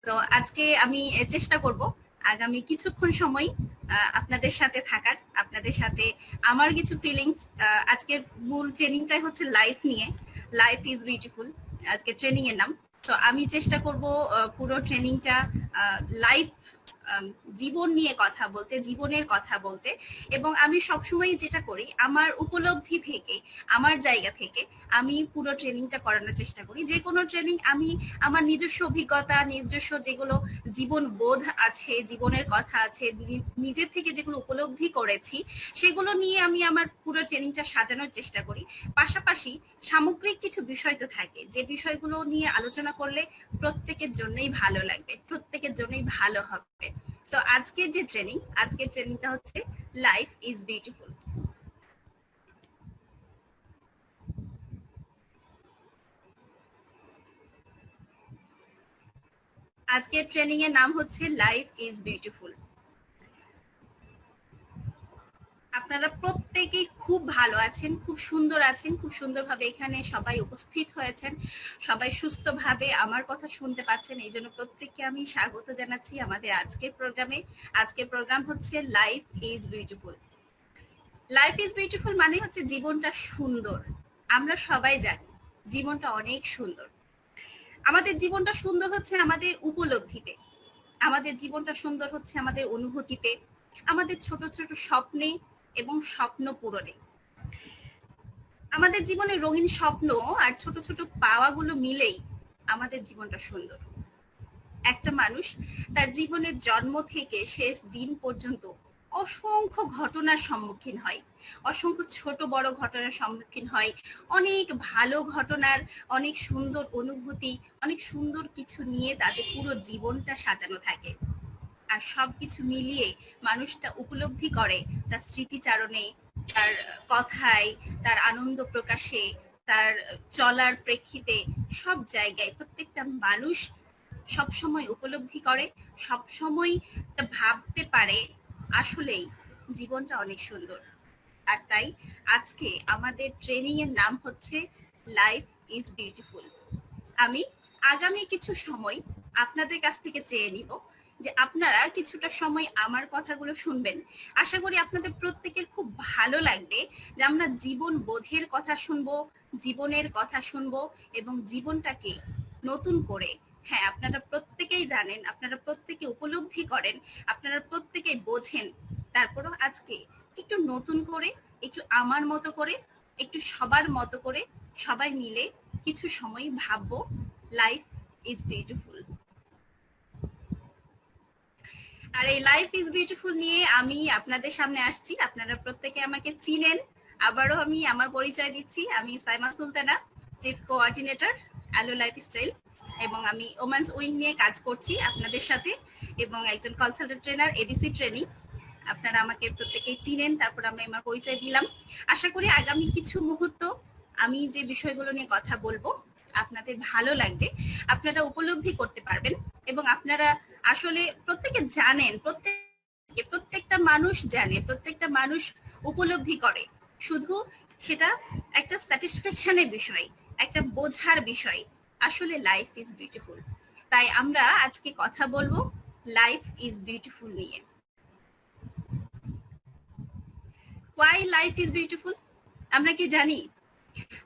তো আজকে আমি চেষ্টা করব আগামী কিছুক্ষণ সময় আপনাদের সাথে থাকার, আপনাদের সাথে আমার কিছু ফিলিংস। আজকের মূল ট্রেনিংটাই হচ্ছে লাইফ নিয়ে, লাইফ ইজ বিউটিফুল আজকে ট্রেনিং এর নাম। তো আমি চেষ্টা করব পুরো ট্রেনিংটা লাইফ, জীবন নিয়ে কথা বলতে, জীবনের কথা বলতে। এবং আমি সবসময় যেটা করি আমার উপলব্ধি থেকে, আমার জায়গা থেকে আমি পুরো ট্রেনিংটা করানোর চেষ্টা করি। যে কোনো ট্রেনিং আমি আমার নিজস্ব অভিজ্ঞতা, নিজস্ব যেগুলো জীবন বোধ আছে, জীবনের কথা আছে, নিজের থেকে যেগুলো উপলব্ধি করেছি সেগুলো নিয়ে আমি আমার পুরো ট্রেনিংটা সাজানোর চেষ্টা করি। পাশাপাশি সামগ্রিক কিছু বিষয় তো থাকে, যে বিষয়গুলো নিয়ে আলোচনা করলে প্রত্যেকের জন্যই ভালো লাগবে, প্রত্যেকের জন্যই ভালো হবে। তো আজকের যে ট্রেনিং, আজকের ট্রেনিংটা হচ্ছে লাইফ ইজ বিউটিফুল। আজকের ট্রেনিং এর নাম হচ্ছে লাইফ ইজ বিউটিফুল। আপনারা প্রত্যেকেই খুব ভালো আছেন, খুব সুন্দর আছেন, খুব সুন্দরভাবে এখানে সবাই উপস্থিত হয়েছেন, সবাই সুস্থভাবে আমার কথা শুনতে পাচ্ছেন। এই জন্য প্রত্যেককে আমি স্বাগত জানাচ্ছি আমাদের আজকের প্রোগ্রামে। আজকের প্রোগ্রাম হচ্ছে life is beautiful. Life is beautiful মানে হচ্ছে জীবনটা সুন্দর। আমরা সবাই জানি জীবনটা অনেক সুন্দর। আমাদের জীবনটা সুন্দর হচ্ছে আমাদের উপলব্ধিতে, আমাদের জীবনটা সুন্দর হচ্ছে আমাদের অনুভূতিতে, আমাদের ছোট ছোট স্বপ্নে এবং স্বপ্ন পূরণে। আমাদের জীবনে রঙিন স্বপ্ন আর ছোট ছোট পাওয়াগুলো মিলেই আমাদের জীবনটা সুন্দর। একটা মানুষ তার জীবনের জন্ম থেকে শেষ দিন পর্যন্ত অসংখ্য ঘটনার সম্মুখীন হয়, অসংখ্য ছোট বড় ঘটনার সম্মুখীন হয়, অনেক ভালো ঘটনার, অনেক সুন্দর অনুভূতি, অনেক সুন্দর কিছু নিয়ে তাদের পুরো জীবনটা সাজানো থাকে। আর সবকিছু মিলিয়ে মানুষটা উপলব্ধি করে তার স্মৃতিচারণে, তার কথায়, তার আনন্দ প্রকাশে, তার চলার প্রেক্ষিতে, সব জায়গায় প্রত্যেকটা মানুষ সব সময় উপলব্ধি করে, সব সময় ভাবতে পারে আসলেই জীবনটা অনেক সুন্দর। আর তাই আজকে আমাদের ট্রেনিং এর নাম হচ্ছে লাইফ ইজ বিউটিফুল। আমি আগামী কিছু সময় আপনাদের কাছ থেকে চেয়ে নিব যে আপনারা কিছুটা সময় আমার কথাগুলো শুনবেন। আশা করি আপনাদের প্রত্যেকের খুব ভালো লাগবে যে আমরা জীবন বোধের কথা শুনবো, জীবনের কথা শুনবো এবং জীবনটাকে নতুন করে, হ্যাঁ আপনারা প্রত্যেকেই জানেন, আপনারা প্রত্যেকে উপলব্ধি করেন, আপনারা প্রত্যেকেই বোঝেন, তারপরও আজকে একটু নতুন করে, একটু আমার মতো করে, একটু সবার মতো করে সবাই মিলে কিছু সময় ভাববো লাইফ ইজ বিউটিফুল। আর এই লাইফ ইজ বিউটিফুল নিয়ে আমি আপনাদের সামনে আসছি। আপনারা প্রত্যেকে আমাকে চিনেন। আবারও আমি আমার পরিচয় দিচ্ছি, আমি সাইমা সুলতানা, চিফ কোঅর্ডিনেটর আলো লাইফস্টাইল, এবং আমি ওমেন্স উইং নিয়ে কাজ করছি আপনাদের সাথে, এবং একজন কনসালটেন্ট ট্রেনার, এডিসি ট্রেনিং। আপনারা আমাকে প্রত্যেকেই চিনেন, তারপর আমি আমার পরিচয় দিলাম। আশা করি আগামী কিছু মুহূর্ত আমি যে বিষয়গুলো নিয়ে কথা বলবো আপনাদের ভালো লাগবে, আপনারা উপলব্ধি করতে পারবেন। এবং আপনারা আসলে প্রত্যেকে জানেন, প্রত্যেকটা মানুষ জানে, প্রত্যেকটা মানুষ উপলব্ধি করে, শুধু সেটা একটা স্যাটিসফ্যাকশনের বিষয়, একটা বোঝার বিষয়। আসলে লাইফ ইজ বিউটিফুল। তাই আমরা আজকে কথা বলবো লাইফ ইজ বিউটিফুল নিয়ে। ওয়াই লাইফ ইজ বিউটিফুল আমরা কি জানি?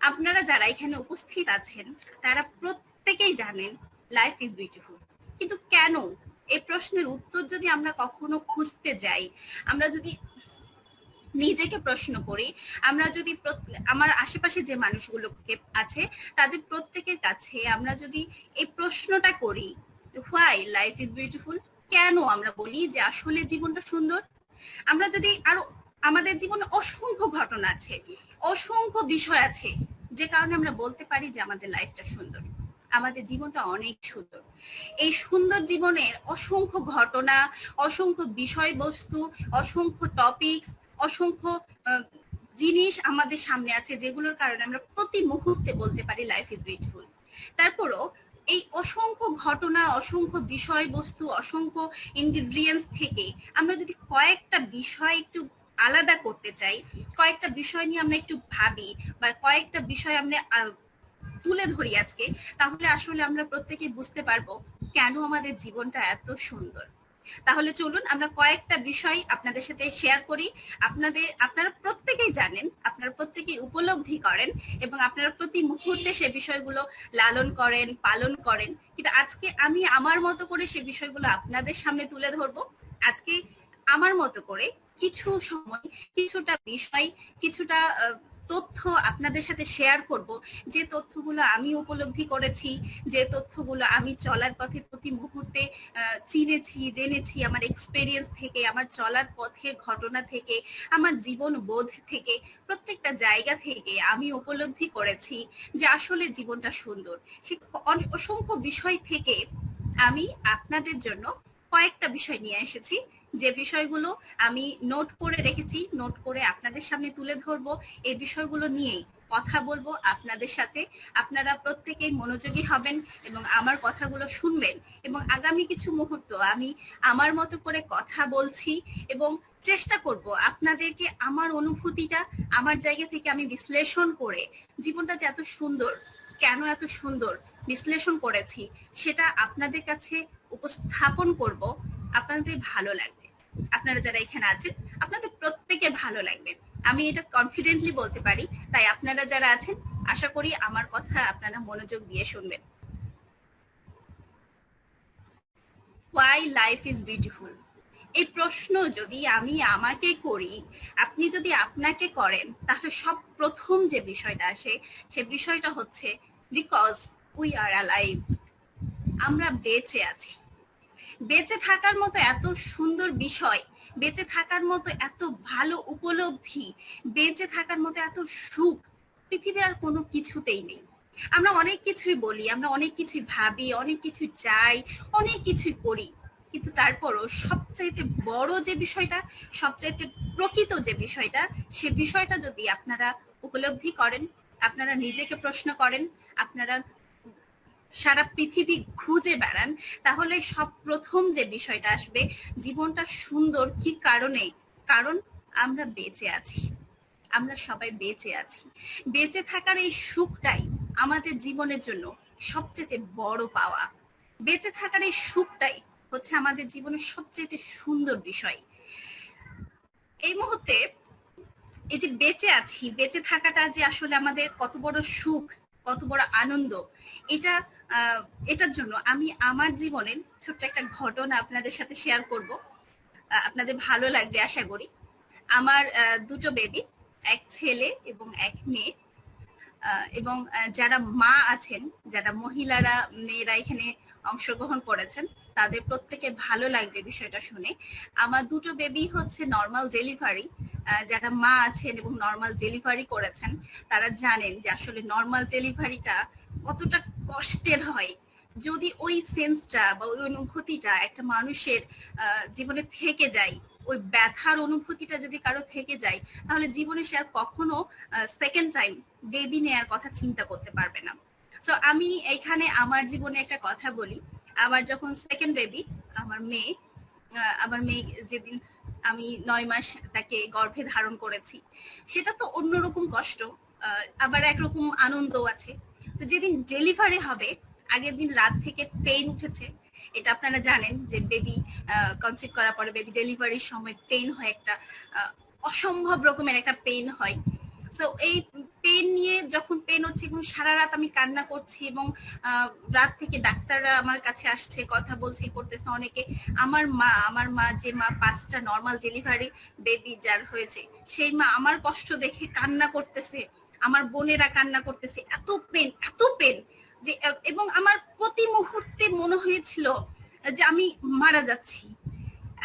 আপনারা যারা এখানে উপস্থিত আছেন তারা প্রত্যেকেই জানেন লাইফ ইজ বিউটিফুল, কিন্তু কেন? এই প্রশ্নের উত্তর যদি আমরা কখনো খুঁজতে যাই, আমরা যদি নিজেকে প্রশ্ন করি, আমরা যদি আমার আশেপাশে যে মানুষগুলোকে আছে তাদের প্রত্যেকের কাছে আমরা যদি এই প্রশ্নটা করি, হোয়াই লাইফ ইজ বিউটিফুল, কেন আমরা বলি যে আসলে জীবনটা সুন্দর, আমরা যদি আরো, আমাদের জীবনে অসংখ্য ঘটনা আছে, অসংখ্য বিষয় আছে যে কারণে আমরা বলতে পারি যে আমাদের লাইফটা সুন্দর, আমাদের জীবনটা অনেক সুন্দর। এই সুন্দর জীবনের অসংখ্য ঘটনা, অসংখ্য বিষয়বস্তু, অসংখ্য টপিকস, অসংখ্য জিনিস আমাদের সামনে আছে যেগুলোর কারণে আমরা প্রতি মুহূর্তে বলতে পারি লাইফ ইজ বিউটিফুল। তারপরও এই অসংখ্য ঘটনা, অসংখ্য বিষয়বস্তু, অসংখ্য ইনগ্রিডিয়েন্টস থেকে আমরা যদি কয়েকটা বিষয় একটু আলাদা করতে চাই, কয়েকটা বিষয় নিয়ে আমরা একটু ভাবি, বা কয়েকটা বিষয় আমরা তুলে ধরি আজকে, তাহলে আসলে আমরা প্রত্যেকে বুঝতে পারবো কেন আমাদের জীবনটা এত সুন্দর। তাহলে চলুন আমরা কয়েকটা বিষয় আপনাদের সাথে শেয়ার করি। আপনারা প্রত্যেকেই জানেন, আপনারা প্রত্যেকেই উপলব্ধি করেন এবং আপনারা প্রতি মুহূর্তে সে বিষয়গুলো লালন করেন, পালন করেন। কিন্তু আজকে আমি আমার মতো করে সে বিষয়গুলো আপনাদের সামনে তুলে ধরবো। আজকে আমার মতো করে কিছু সময়, কিছুটা বিষয়, কিছুটা তথ্য আপনাদের সাথে শেয়ার করব, যে তথ্যগুলো আমি উপলব্ধি করেছি, যে তথ্যগুলো আমি চলার পথে প্রতি মুহূর্তে চিনেছি, জেনেছি, আমার এক্সপেরিয়েন্স থেকে, আমার চলার পথের ঘটনা থেকে, আমার জীবন বোধ থেকে, প্রত্যেকটা জায়গা থেকে আমি উপলব্ধি করেছি যে আসলে জীবনটা সুন্দর। সে অসংখ্য বিষয় থেকে আমি আপনাদের জন্য কয়েকটা বিষয় নিয়ে এসেছি, যে বিষয়গুলো আমি নোট করে রেখেছি, নোট করে আপনাদের সামনে তুলে ধরবো। এই বিষয়গুলো নিয়েই কথা বলবো আপনাদের সাথে। আপনারা প্রত্যেকেই মনোযোগী হবেন এবং আমার কথাগুলো শুনবেন, এবং আগামী কিছু মুহূর্ত আমি আমার মতো করে কথা বলছি এবং চেষ্টা করব আপনাদেরকে আমার অনুভূতিটা আমার জায়গা থেকে আমি বিশ্লেষণ করে জীবনটা যে এত সুন্দর, কেন এত সুন্দর বিশ্লেষণ করেছি, সেটা আপনাদের কাছে উপস্থাপন করব। আপনাদের ভালো লাগবে, আপনারা যারা এখানে আছেন আপনাদের প্রত্যেকে ভালো লাগবে, আমি এটা কনফিডেন্টলি বলতে পারি। তাই আপনারা যারা আছেন আশা করি আমার কথা আপনারা মনোযোগ দিয়ে শুনবেন। Why life is beautiful? এই প্রশ্ন যদি আমি আমাকে করি, আপনি যদি আপনাকে করেন, তাহলে সব প্রথম যে বিষয়টা আসে সে বিষয়টা হচ্ছে বিকজ উই আর অ্যালাইভ। আমরা বেঁচে আছি। বেঁচে থাকার মতো এত সুন্দর বিষয়, বেঁচে থাকার মতো এত ভালো উপলব্ধি, বেঁচে থাকার মতো এত সুখ পৃথিবীর আর কোনো কিছুতেই নেই। আমরা অনেক কিছুই বলি, আমরা অনেক কিছুই ভাবি, অনেক কিছু চাই, অনেক কিছুই করি, কিন্তু তারপরও সবচাইতে বড় যে বিষয়টা, সবচাইতে প্রকৃত যে বিষয়টা, সে বিষয়টা যদি আপনারা উপলব্ধি করেন, আপনারা নিজেকে প্রশ্ন করেন, আপনারা সারা পৃথিবী খুঁজে বেড়ান, তাহলে সব প্রথম যে বিষয়টা আসবে, জীবনটা সুন্দর কি কারণে? কারণ আমরা বেঁচে আছি, আমরা সবাই বেঁচে আছি। বেঁচে থাকার এই সুখটাই আমাদের জীবনের জন্য সবচেয়ে বড় পাওয়া। বেঁচে থাকার এই সুখটাই হচ্ছে আমাদের জীবনের সবচেয়ে সুন্দর বিষয়। এই মুহূর্তে এই যে বেঁচে আছি, বেঁচে থাকাটা যে আসলে আমাদের কত বড় সুখ, কত বড় আনন্দ, এটা এটার জন্য আমি আমার জীবনের ছোট্ট একটা ঘটনা আপনাদের সাথে শেয়ার করব। আপনাদের ভালো লাগবে আশা করি। আমার দুটো বেবি, এক ছেলে এবং এক মেয়ে, এবং যারা মা আছেন, যারা মহিলারা, মেয়েরা এখানে অংশগ্রহণ করেছেন, তাদের প্রত্যেকের ভালো লাগবে বিষয়টা শুনে। আমার দুটো বেবি হচ্ছে নর্মাল ডেলিভারি। যারা মা আছেন এবং নর্মাল ডেলিভারি করেছেন তারা জানেন যে আসলে নর্মাল ডেলিভারিটা কতটা কষ্টের হয়। যদি ওই সেন্সটা বা ওই অনুভূতিটা একটা মানুষের জীবনে থেকে যায়, ওই ব্যথার অনুভূতিটা যদি কারো থেকে যায়, তাহলে জীবনে সে আর কখনো সেকেন্ড টাইম বেবি নেয়ার কথা চিন্তা করতে পারবে না। তো আমি এখানে আমার জীবনে একটা কথা বলি। আমার যখন সেকেন্ড বেবি, আমার মেয়ে যেদিন আমি 9 মাস তাকে গর্ভে ধারণ করেছি, সেটা তো অন্যরকম কষ্ট, আবার একরকম আনন্দ আছে। তো যেদিন ডেলিভারি হবে, আগের দিন রাত থেকে পেইন উঠেছে। এটা আপনারা জানেন যে বেবি কনসিভ করার পরে বেবি ডেলিভারির সময় পেইন হয়, একটা অসম্ভব রকমের একটা পেইন হয়। তো এই পেন নিয়ে যখন পেন হচ্ছে এবং সারা রাত আমি কান্না করছি, এবং রাত থেকে ডাক্তাররা আমার কাছে আসছে, কথা বলছে, করতেছে অনেকে। আমার মা যে মা 5টা নর্মাল ডেলিভারি বেবি যার হয়েছে, সেই মা আমার কষ্ট দেখে কান্না করতেছে, আমার বোনেরা কান্না করতেছে, এত পেন যে, এবং আমার প্রতি মুহূর্তে মনে হয়েছিল যে আমি মারা যাচ্ছি।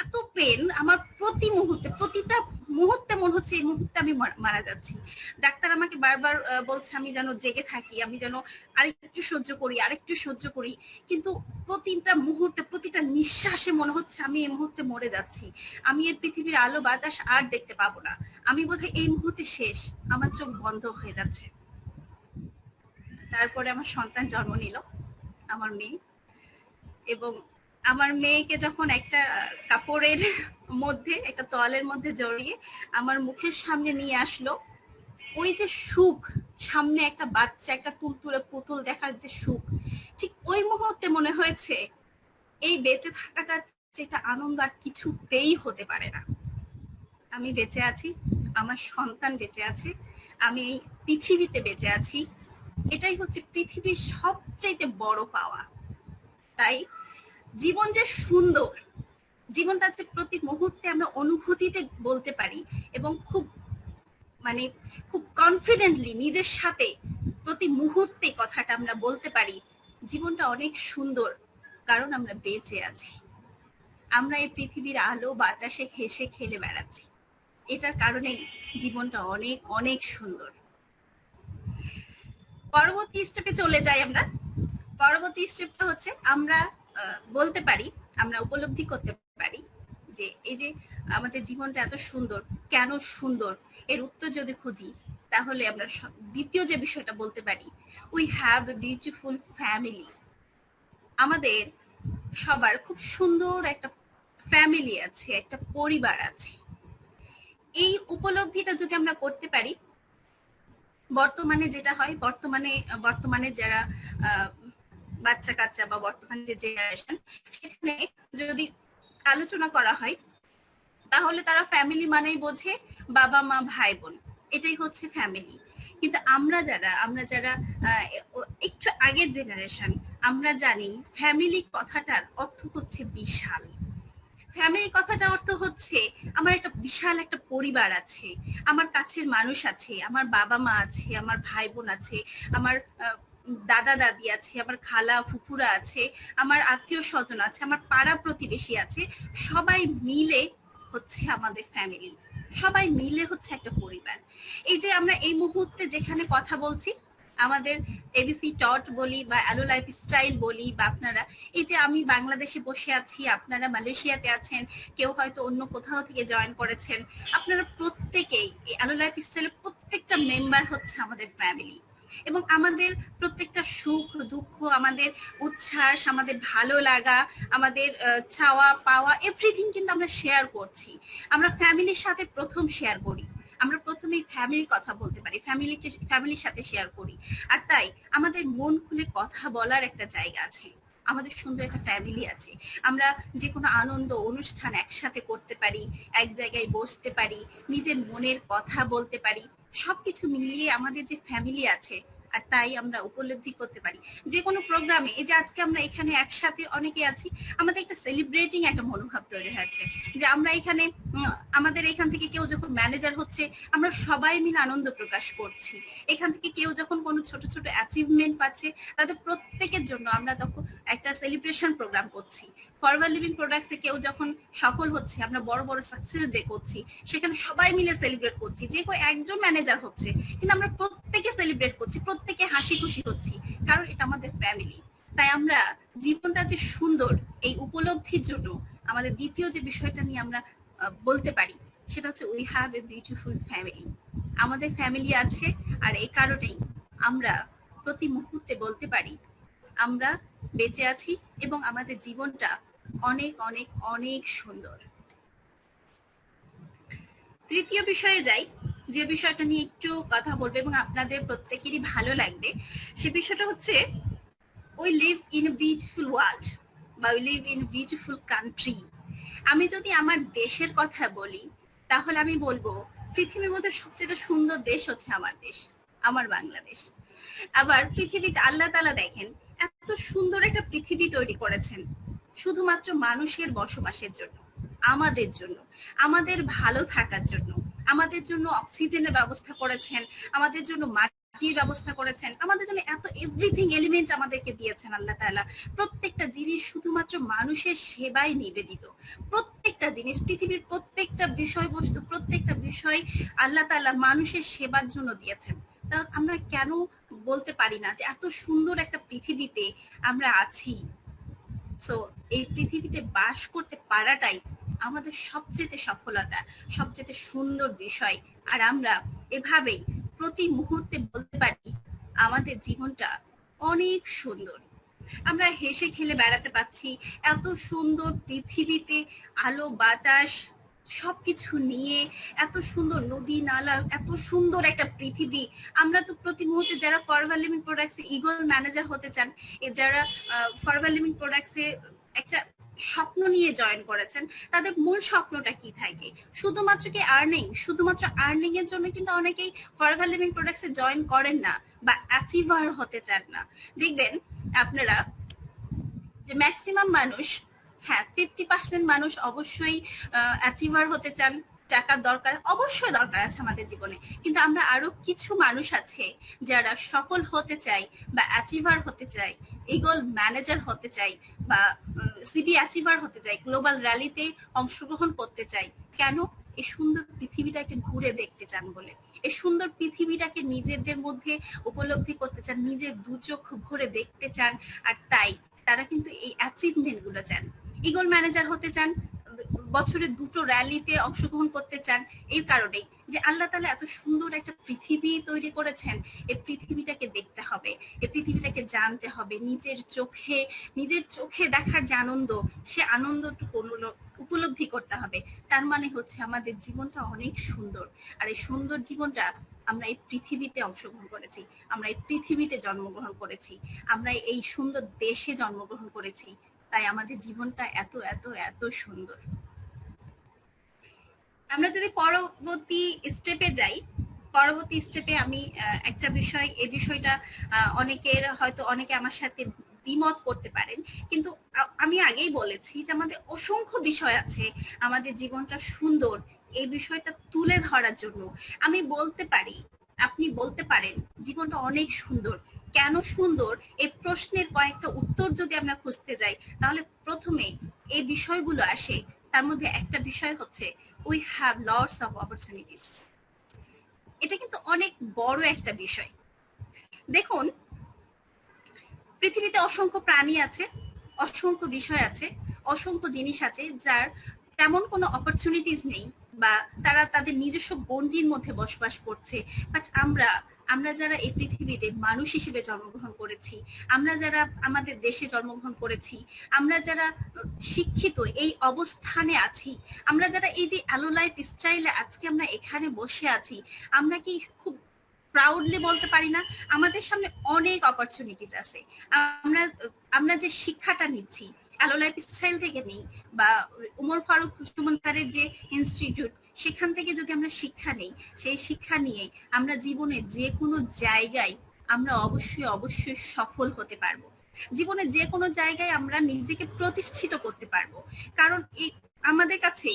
এত পেন আমার প্রতি মুহূর্তে, প্রতিটা মুহূর্তে মনে হচ্ছে এই মুহূর্তে আমি মারা যাচ্ছি। ডাক্তার আমাকে বারবার বলছে আমি যেন জেগে থাকি, আমি যেন আরেকটু সহ্য করি, কিন্তু প্রতিটা মুহূর্তে, প্রতিটা নিঃশ্বাসে মনে হচ্ছে আমি এই মুহূর্তে মরে যাচ্ছি, আমি এর পৃথিবীর আলো বাতাস আর দেখতে পাবো না, আমি বোধহয় এই মুহূর্তে শেষ, আমার চোখ বন্ধ হয়ে যাচ্ছে। তারপরে আমার সন্তান জন্ম নিল, আমার মেয়ে। এবং আমার মেয়েকে যখন একটা কাপড়ের মধ্যে, একটা তোয়ালের মধ্যে জড়িয়ে আমার মুখের সামনে নিয়ে আসলো, ওই যে সুখ, সামনে একটা বাচ্চা, একটা তুলতুলে পুতুল দেখার যে সুখ, ঠিক ওই মুহূর্তে মনে হয়েছে এই বেঁচে থাকাটা যেটা আনন্দ আর কিছুতেই হতে পারে না। আমি বেঁচে আছি, আমার সন্তান বেঁচে আছে, আমি এই পৃথিবীতে বেঁচে আছি, এটাই হচ্ছে পৃথিবীর সবচেয়ে বড় পাওয়া। তাই জীবন যে সুন্দর, জীবনটা যে প্রতি মুহূর্তে আমরা অনুভূতিতে বলতে পারি এবং খুব মানে খুব কনফিডেন্টলি নিজের সাথে প্রতি মুহূর্তে কথাটা আমরা বলতে পারি, জীবনটা অনেক সুন্দর, কারণ আমরা বেঁচে আছি, আমরা এই পৃথিবীর আলো বাতাসে হেসে খেলে বেড়াচ্ছি, এটার কারণেই জীবনটা অনেক অনেক সুন্দর। পরবর্তী স্টেপে চলে যাই আমরা। পরবর্তী স্টেপটা হচ্ছে আমরা বলতে পারি, আমরা উপলব্ধি করতে পারি যে এই যে আমাদের জীবনটা এত সুন্দর, কেন সুন্দর, এর উত্তর যদি খুঁজি তাহলে আমরা দ্বিতীয় যে বিষয়টা বলতে পারি, we have a beautiful family. আমাদের সবার খুব সুন্দর একটা ফ্যামিলি আছে, একটা পরিবার আছে। এই উপলব্ধিটা যদি আমরা করতে পারি, বর্তমানে যেটা হয়, বর্তমানে যারা বাচ্চা কাচ্চা বা বর্তমান যে জেনারেশন, সেখানে যদি আলোচনা করা হয় তাহলে তারা ফ্যামিলি মানেই বোঝে বাবা মা ভাই বোন, এটাই হচ্ছে ফ্যামিলি। কিন্তু আমরা যারা একটু আগের জেনারেশন, আমরা জানি ফ্যামিলি কথাটার অর্থ হচ্ছে বিশাল। ফ্যামিলি কথাটা অর্থ হচ্ছে আমার একটা বিশাল একটা পরিবার আছে, আমার কাছের মানুষ আছে, আমার বাবা মা আছে, আমার ভাই বোন আছে, আমার দাদা দাদি আছে, আমার খালা ফুফুরা আছে, আমার আত্মীয় স্বজন আছে, আমার পাড়া প্রতিবেশী আছে, সবাই মিলে হচ্ছে আমাদের ফ্যামিলি, সবাই মিলে হচ্ছে একটা পরিবার। এই যে আমরা এই মুহূর্তে যেখানে কথা বলছি, আমাদের এবিসি টট বলি বা অ্যালো লাইফস্টাইল বলি, বা আপনারা এই যে আমি বাংলাদেশে বসে আছি, আপনারা মালয়েশিয়াতে আছেন, কেউ হয়তো অন্য কোথাও থেকে জয়েন করেছেন, আপনারা প্রত্যেকেই এই অ্যালো লাইফস্টাইলের প্রত্যেকটা মেম্বার হচ্ছে আমাদের ফ্যামিলি। এবং আমাদের প্রত্যেকটা সুখ দুঃখ, আমাদের উচ্ছ্বাস, আমাদের ভালো লাগা, আমাদের চাওয়া পাওয়া, এভরিথিং কিন্তু আমরা শেয়ার করছি। আমরা ফ্যামিলির সাথে প্রথম শেয়ার করি, আমরা প্রথমেই ফ্যামিলির কথা বলতে পারি, ফ্যামিলির সাথে শেয়ার করি। আর তাই আমাদের মন খুলে কথা বলার একটা জায়গা আছে, আমাদের সুন্দর একটা ফ্যামিলি আছে, আমরা যে কোনো আনন্দ অনুষ্ঠান একসাথে করতে পারি, এক জায়গায় বসতে পারি, নিজের মনের কথা বলতে পারি, সবকিছু মিলিয়ে আমাদের যে ফ্যামিলি আছে। আর তাই আমরা উপলব্ধি করতে পারি যে কোনো প্রোগ্রামে, এই যে আজকে আমরা এখানে একসাথে অনেকে আছি, আমাদের একটা সেলিব্রেটিং একটা মনোভাব তৈরি হচ্ছে, যে আমরা এখানে আমাদের এখান থেকে কেউ যখন ম্যানেজার হচ্ছে, আমরা সবাই মিলে আনন্দ প্রকাশ করছি। এখান থেকে কেউ যখন কোনো ছোট ছোট অ্যাচিভমেন্ট পাচ্ছে, তাদের প্রত্যেকের জন্য আমরা তখন একটা সেলিব্রেশন প্রোগ্রাম করছি। ফরওয়ার্ড লিভিং প্রোডাক্টসে কেউ যখন সফল হচ্ছে, আমরা বড় বড় সাকসেস ডে করছি, সেখানে সবাই মিলে সেলিব্রেট করছি। যে কেউ একজন ম্যানেজার হচ্ছে, কিন্তু আমরা প্রত্যেকে সেলিব্রেট করছি, প্রত্যেকে হাসি খুশি হচ্ছি, কারণ এটা আমাদের ফ্যামিলি। তাই আমরা জীবনটা যে সুন্দর, এই উপলব্ধির জন্য আমাদের দ্বিতীয় যে বিষয়টা নিয়ে আমরা বলতে পারি, সেটা হচ্ছে we have a beautiful family. আমাদের ফ্যামিলি আছে, আর এই কারণেই আমরা প্রতি মুহূর্তে বলতে পারি আমরা বেঁচে আছি এবং আমাদের জীবনটা অনেক অনেক অনেক সুন্দর। তৃতীয় বিষয়ে যাই, যে বিষয়টা নিয়ে একটু কথা বলবো এবং আপনাদের প্রত্যেকেরই ভালো লাগবে, সে বিষয়টা হচ্ছে we live in a beautiful world বা we live in a beautiful country. আমি যদি আমার দেশের কথা বলি, তাহলে আমি বলবো পৃথিবীর মধ্যে সবচেয়ে সুন্দর দেশ হচ্ছে আমার দেশ, আমার বাংলাদেশ। আবার পৃথিবীতে আল্লাহ তাআলা দেখেন এত সুন্দর একটা পৃথিবী তৈরি করেছেন শুধুমাত্র মানুষের বসবাসের জন্য, আমাদের জন্য, আমাদের ভালো থাকার জন্য, আমাদের জন্য অক্সিজেনের ব্যবস্থা করেছেন, আমাদের জন্য মাটির ব্যবস্থা করেছেন, আমাদের জন্য এত এভরিথিং এলিমেন্ট আমাদেরকে দিয়েছেন আল্লাহ তাআলা। প্রত্যেকটা জিনিস শুধুমাত্র মানুষের সেবায় নিবেদিত। প্রত্যেকটা জিনিস, পৃথিবীর প্রত্যেকটা বিষয়বস্তু, প্রত্যেকটা বিষয় আল্লাহ তাআলা মানুষের সেবার জন্য দিয়েছেন। তা আমরা কেন বলতে পারি না যে এত সুন্দর একটা পৃথিবীতে আমরা আছি? সো এই পৃথিবীতে বাস করতে পারাটাই আমাদের সবচেয়ে সফলতা, সবচেয়ে সুন্দর বিষয়। আর আমরা এভাবেই প্রতি মুহূর্তে বলতে পারি আমাদের জীবনটা অনেক সুন্দর। আমরা হেসে খেলে বেড়াতে পাচ্ছি এত সুন্দর পৃথিবীতে, আলো বাতাস সবকিছু নিয়ে, এত সুন্দর নদী নালা, এত সুন্দর একটা পৃথিবী। আমরা তো প্রতি মুহূর্তে যারা ফরওয়ার্ড লিভিং প্রোডাক্টসে ইগল ম্যানেজার হতে চান, যারা ফরওয়ার্ড লিভিং প্রোডাক্টসে একটা স্বপ্ন নিয়ে জয়েন করেছেন, তাদের মূল স্বপ্নটা কি থাকে? শুধুমাত্র কি আর্নিং? শুধুমাত্র আর্নিং এর জন্য কিন্তু অনেকেই ফরএভার লিভিং প্রোডাক্টস এ জয়েন করেন না বা অ্যাচিভার হতে চান না। দেখবেন আপনারা যে ম্যাক্সিমাম মানুষ, হ্যাঁ 50% মানুষ অবশ্যই অ্যাচিভার হতে চান, টাকার দরকার অবশ্যই দরকার আছে আমাদের জীবনে, কিন্তু আমরা আরো কিছু মানুষ আছে যারা সফল হতে চাই বা অ্যাচিভার হতে চাই, ইগল ম্যানেজার হতে চাই বা সিবি অ্যাচিভার হতে চাই, গ্লোবাল র্যালিতে অংশগ্রহণ করতে চাই। কেন? এই সুন্দর পৃথিবীটাকে ঘুরে দেখতে চান বলে, এই সুন্দর পৃথিবীটাকে নিজেদের মধ্যে উপলব্ধি করতে চান, নিজের দু চোখ ভরে দেখতে চান। আর তাই তারা কিন্তু এই অ্যাচিভমেন্ট গুলো চান। ইগল ম্যানেজার হতে চান, বছরে 2টো র্যালিতে অংশগ্রহণ করতে চান, এই কারণেই যে আল্লাহ তাআলা এত সুন্দর একটা পৃথিবী তৈরি করেছেন। এই পৃথিবীটাকে দেখতে হবে, এই পৃথিবীটাকে জানতে হবে, নিজের চোখে দেখার যে আনন্দ, সে আনন্দটুকু উপলব্ধি করতে হবে। তার মানে হচ্ছে আমাদের জীবনটা অনেক সুন্দর, আর এই সুন্দর জীবনটা আমরা এই পৃথিবীতে অংশগ্রহণ করেছি, আমরা এই পৃথিবীতে জন্মগ্রহণ করেছি, আমরা এই সুন্দর দেশে জন্মগ্রহণ করেছি, তাই আমাদের জীবনটা এত এত এত সুন্দর। আমরা যদি পরবর্তী স্টেপে যাই, পরবর্তী স্টেপে আমি একটা বিষয়, এই বিষয়টা অনেকে আমার সাথে দ্বিমত করতে পারেন, কিন্তু আমি আগেই বলেছি যে আমাদের অসংখ্য বিষয় আছে আমাদের জীবনটা সুন্দর এই বিষয়টা তুলে ধরার জন্য। আমি বলতে পারি, আপনি বলতে পারেন জীবনটা অনেক সুন্দর। কেন সুন্দর এই প্রশ্নের কয়েকটা উত্তর যদি আমরা খুঁজতে যাই, তাহলে প্রথমে এই বিষয়গুলো আসে। তার মধ্যে একটা বিষয় হচ্ছে we have lots of opportunities। এটা কিন্তু অনেক বড় একটা বিষয়। দেখুন, পৃথিবীতে অসংখ্য প্রাণী আছে, অসংখ্য বিষয় আছে, অসংখ্য জিনিস আছে যার তেমন কোনো অপরচুনিটিস নেই বা তারা তাদের নিজস্ব গণ্ডির মধ্যে বসবাস করছে। বাট আমরা যারা এই পৃথিবীতে মানুষ হিসেবে জন্মগ্রহণ করেছি, আমরা যারা আমাদের দেশে জন্মগ্রহণ করেছি, আমরা যারা শিক্ষিত এই অবস্থানে আছি, আমরা যারা এই যে আলো লাইফ স্টাইলে আজকে আমরা এখানে বসে আছি, আমরা কি খুব প্রাউডলি বলতে পারি না আমাদের সামনে অনেক অপরচুনিটিস আছে? আমরা যে শিক্ষাটা নিচ্ছি আলো লাইফ স্টাইল থেকে নেই বা উমর ফারুক সুমন স্যারের যে ইনস্টিটিউট, সেখান থেকে যদি আমরা শিক্ষা নেই, সেই শিক্ষা নিয়ে আমরা জীবনে যে কোনো জায়গায় আমরা অবশ্যই সফল হতে পারবো। জীবনে যে কোনো জায়গায় আমরা নিজেকে প্রতিষ্ঠিত করতে পারবো, কারণ এই আমাদের কাছে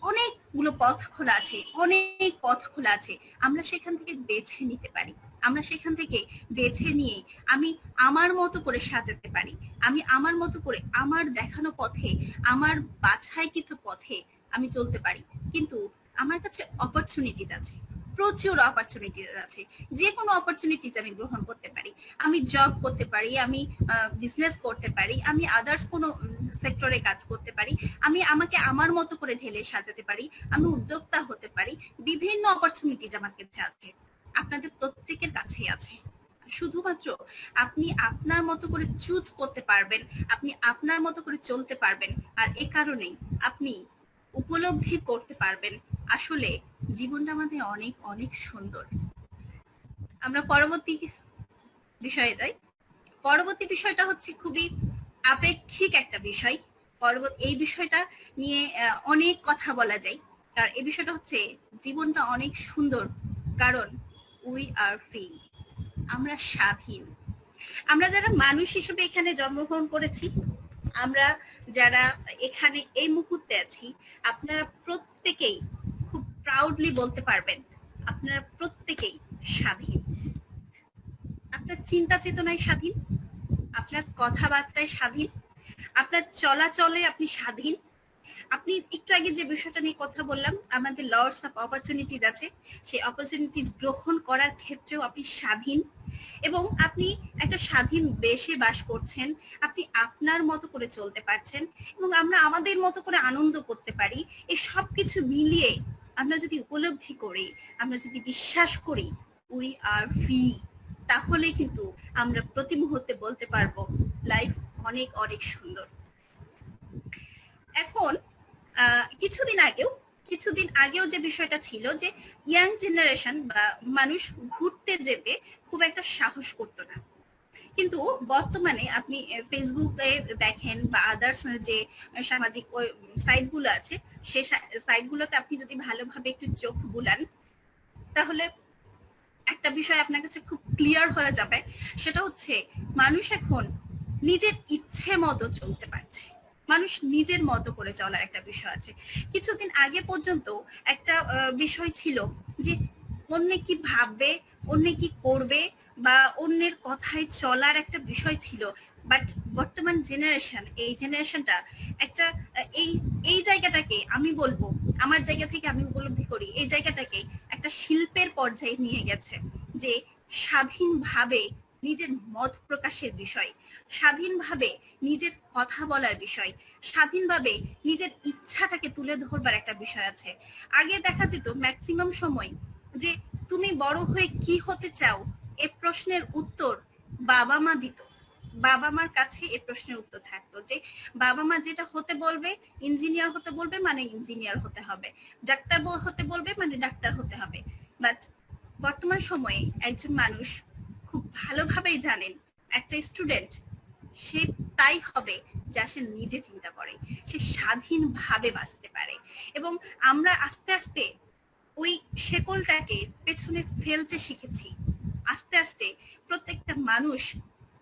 অনেকগুলো পথ খোলা আছে, অনেক পথ খোলা আছে। আমরা সেখান থেকে বেছে নিতে পারি, আমরা সেখান থেকে বেছে নিয়ে আমি আমার মতো করে সাজাতে পারি, আমি আমার মতো করে আমার দেখানো পথে, আমার বাছাইকৃত পথে আমি চলতে পারি। কিন্তু আমার কাছে অপরচুনিটিজ আছে, প্রচুর অপরচুনিটিজ আছে, যে কোনো অপরচুনিটিজ আমি গ্রহণ করতে পারি। আমি জব করতে পারি, আমি বিজনেস করতে পারি, আমি আদার্স কোনো সেক্টরে কাজ করতে পারি, আমি আমাকে আমার মতো করে ঢেলে সাজাতে পারি, আমি উদ্যোক্তা হতে পারি। বিভিন্ন অপরচুনিটিজ আমার কাছে আছে, আপনাদের প্রত্যেকের কাছেই আছে। শুধুমাত্র আপনি আপনার মতো করে চুজ করতে পারবেন, আপনি আপনার মতো করে চলতে পারবেন, আর এ কারণেই আপনি উপলব্ধি করতে পারবেন আসলে জীবনটা আমাদের অনেক অনেক সুন্দর। আমরা পরবর্তী বিষয়ে যাই। পরবর্তী বিষয়টা হচ্ছে খুবই আপেক্ষিক একটা বিষয়। এই বিষয়টা নিয়ে অনেক কথা বলা যায়, কারণ এই বিষয়টা হচ্ছে জীবনটা অনেক সুন্দর কারণ উই আর ফ্রি, আমরা স্বাধীন। আমরা যারা মানুষ হিসেবে এখানে জন্মগ্রহণ করেছি, আমরা যারা এখানে এই মুহূর্তে আছি, আপনারা প্রত্যেকেই খুব প্রাউডলি বলতে পারবেন আপনারা প্রত্যেকেই স্বাধীন। আপনার চিন্তা চেতনায় স্বাধীন, আপনার কথাবার্তায় স্বাধীন, আপনার চলাচলে আপনি স্বাধীন। আপনি একটু আগে যে বিষয়টা নিয়ে কথা বললাম, আমাদের লটস অফ অপরচুনিটিজ আছে, সেই অপরচুনিটিজ গ্রহণ করার ক্ষেত্রেও আপনি স্বাধীন, এবং আপনি একটা স্বাধীন দেশে বাস করছেন, আপনি আপনার মতো করে চলতে পারছেন, এবং আমরা আমাদের মতো করে আনন্দ করতে পারি। এই সব কিছু মিলিয়ে আমরা যদি উপলব্ধি করি, আমরা যদি বিশ্বাস করি উই আর ফ্রি, তাহলে কিন্তু আমরা প্রতি মুহূর্তে বলতে পারবো লাইফ অনেক অনেক সুন্দর। এখন কিছুদিন আগেও যে বিষয়টা ছিল যে ইয়াং জেনারেশন বা মানুষ ঘুরতে যেতে খুব একটা সাহস করতো না, কিন্তু বর্তমানে আপনি ফেসবুকে দেখেন বা আদার্স যে সামাজিক সাইটগুলো আছে, সে সাইটগুলোতে আপনি যদি ভালোভাবে একটু চোখ বুলান, তাহলে একটা বিষয় আপনার কাছে খুব ক্লিয়ার হয়ে যাবে। সেটা হচ্ছে মানুষ এখন নিজের ইচ্ছে মতো চলতে পারছে, মানুষ নিজের মতো করে চলার একটা বিষয় আছে। কিছুদিন আগে পর্যন্ত একটা বিষয় ছিল যে অন্য কি ভাববে, অন্য কি করবে, বা অন্যের কথায় চলার একটা বিষয় ছিল। বাট বর্তমান জেনারেশন, এই জেনারেশনটা একটা এই এই জায়গাটাকে আমি বলবো, আমার জায়গা থেকে আমি উপলব্ধি করি, এই জায়গাটাকে একটা শিল্পের পর্যায়ে নিয়ে গেছে। যে স্বাধীনভাবে নিজের মত প্রকাশের বিষয়, স্বাধীনভাবে নিজের কথা বলার বিষয়, স্বাধীনভাবে নিজের ইচ্ছাটাকে তুলে ধরবার একটা বিষয় আছে। আগে দেখা যেত ম্যাক্সিমাম সময় যে তুমি বড় হয়ে কি হতে চাও, এ প্রশ্নের উত্তর বাবা মা দিত। বাবা মার কাছে এই প্রশ্নের উত্তর থাকতো যে বাবা মা যেটা হতে বলবে, ইঞ্জিনিয়ার হতে বলবে মানে ইঞ্জিনিয়ার হতে হবে, ডাক্তার হতে বলবে মানে ডাক্তার হতে হবে। বাট বর্তমান সময়ে একজন মানুষ খুব ভালোভাবেই জানেন একটা স্টুডেন্ট সে তাই হবে যা সে নিজে চিন্তা করে, সে স্বাধীনভাবে বাঁচতে পারে। এবং আমরা আস্তে আস্তে ওই শেকলটাকে পেছনে ফেলতে শিখেছি। আস্তে আস্তে প্রত্যেকটা মানুষ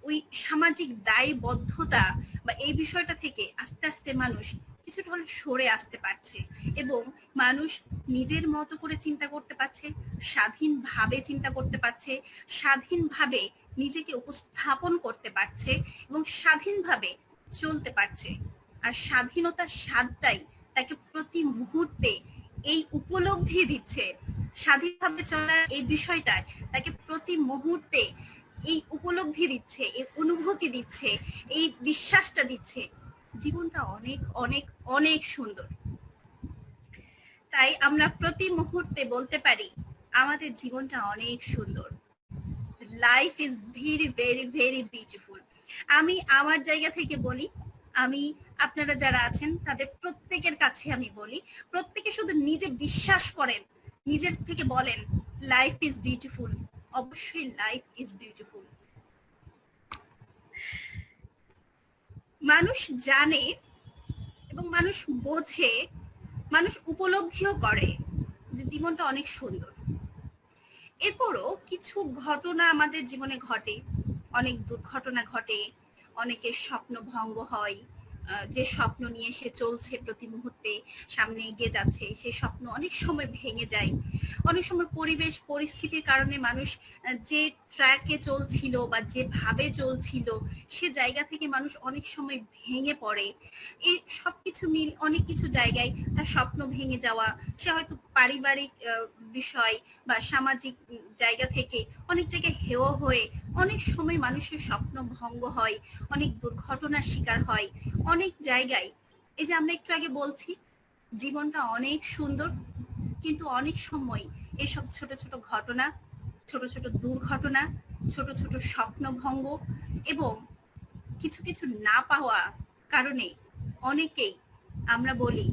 ওই সামাজিক দায়বদ্ধতা বা এই বিষয়টা থেকে আস্তে আস্তে মানুষ কিছুটা হলে সরে আসতে পারছে, এবং মানুষ নিজের মতো করে চিন্তা করতে পারছে, স্বাধীনভাবে চিন্তা করতে পারছে, স্বাধীনভাবে নিজেকে উপস্থাপন করতে পারছে এবং স্বাধীনভাবে চলতে পারছে। আর স্বাধীনতার স্বাদটাই তাকে প্রতি মুহূর্তে এই উপলব্ধি দিচ্ছে, স্বাধীনভাবে চলার এই বিষয়টা তাকে প্রতি মুহূর্তে এই উপলব্ধি দিচ্ছে, এই অনুভূতি দিচ্ছে, এই বিশ্বাসটা দিচ্ছে জীবনটা অনেক অনেক অনেক সুন্দর। তাই আমরা প্রতি মুহূর্তে বলতে পারি আমাদের জীবনটা অনেক সুন্দর। Life is very very very beautiful. আমি আমার জায়গা থেকে বলি, আমি আপনারা যারা আছেন তাদের প্রত্যেকের কাছে আমি বলি, প্রত্যেকে শুধু নিজে বিশ্বাস করেন, নিজের থেকে বলেন লাইফ ইজ বিউটিফুল। অবশ্যই লাইফ ইজ বিউটিফুল। মানুষ জানে এবং মানুষ বোঝে, মানুষ উপলব্ধিও করে যে জীবনটা অনেক সুন্দর। এরপরও কিছু ঘটনা আমাদের জীবনে ঘটে, অনেক দুর্ঘটনা ঘটে, অনেকের স্বপ্ন ভঙ্গ হয়, যে স্বপ্ন নিয়ে সে চলছে প্রতি মুহূর্তে সামনে এগিয়ে যাচ্ছে, সেই স্বপ্ন অনেক সময় ভেঙে যায়। অনেক সময় পরিবেশ পরিস্থিতির কারণে মানুষ যে ট্র্যাকে চলছিল বা যেভাবে চলছিল সে জায়গা থেকে মানুষ অনেক সময় ভেঙে পড়ে। এই সবকিছু মিল অনেক কিছু জায়গায় তার স্বপ্ন ভেঙে যাওয়া, সে হয়তো পারিবারিক বিষয় বা সামাজিক জায়গা থেকে অনেক জায়গায় হেয় হয়ে অনেক সময় মানুষের স্বপ্ন ভঙ্গ হয়, অনেক দুর্ঘটনার শিকার হয় অনেক জায়গায়। এই যে আমরা একটু আগে বলছি জীবনটা অনেক সুন্দর, কিন্তু অনেক সময় এসব ছোট ছোট ঘটনা, ছোট ছোট দুর্ঘটনা, ছোট ছোট স্বপ্ন ভঙ্গ এবং কিছু কিছু না পাওয়া কারণে অনেকেই আমরা বলি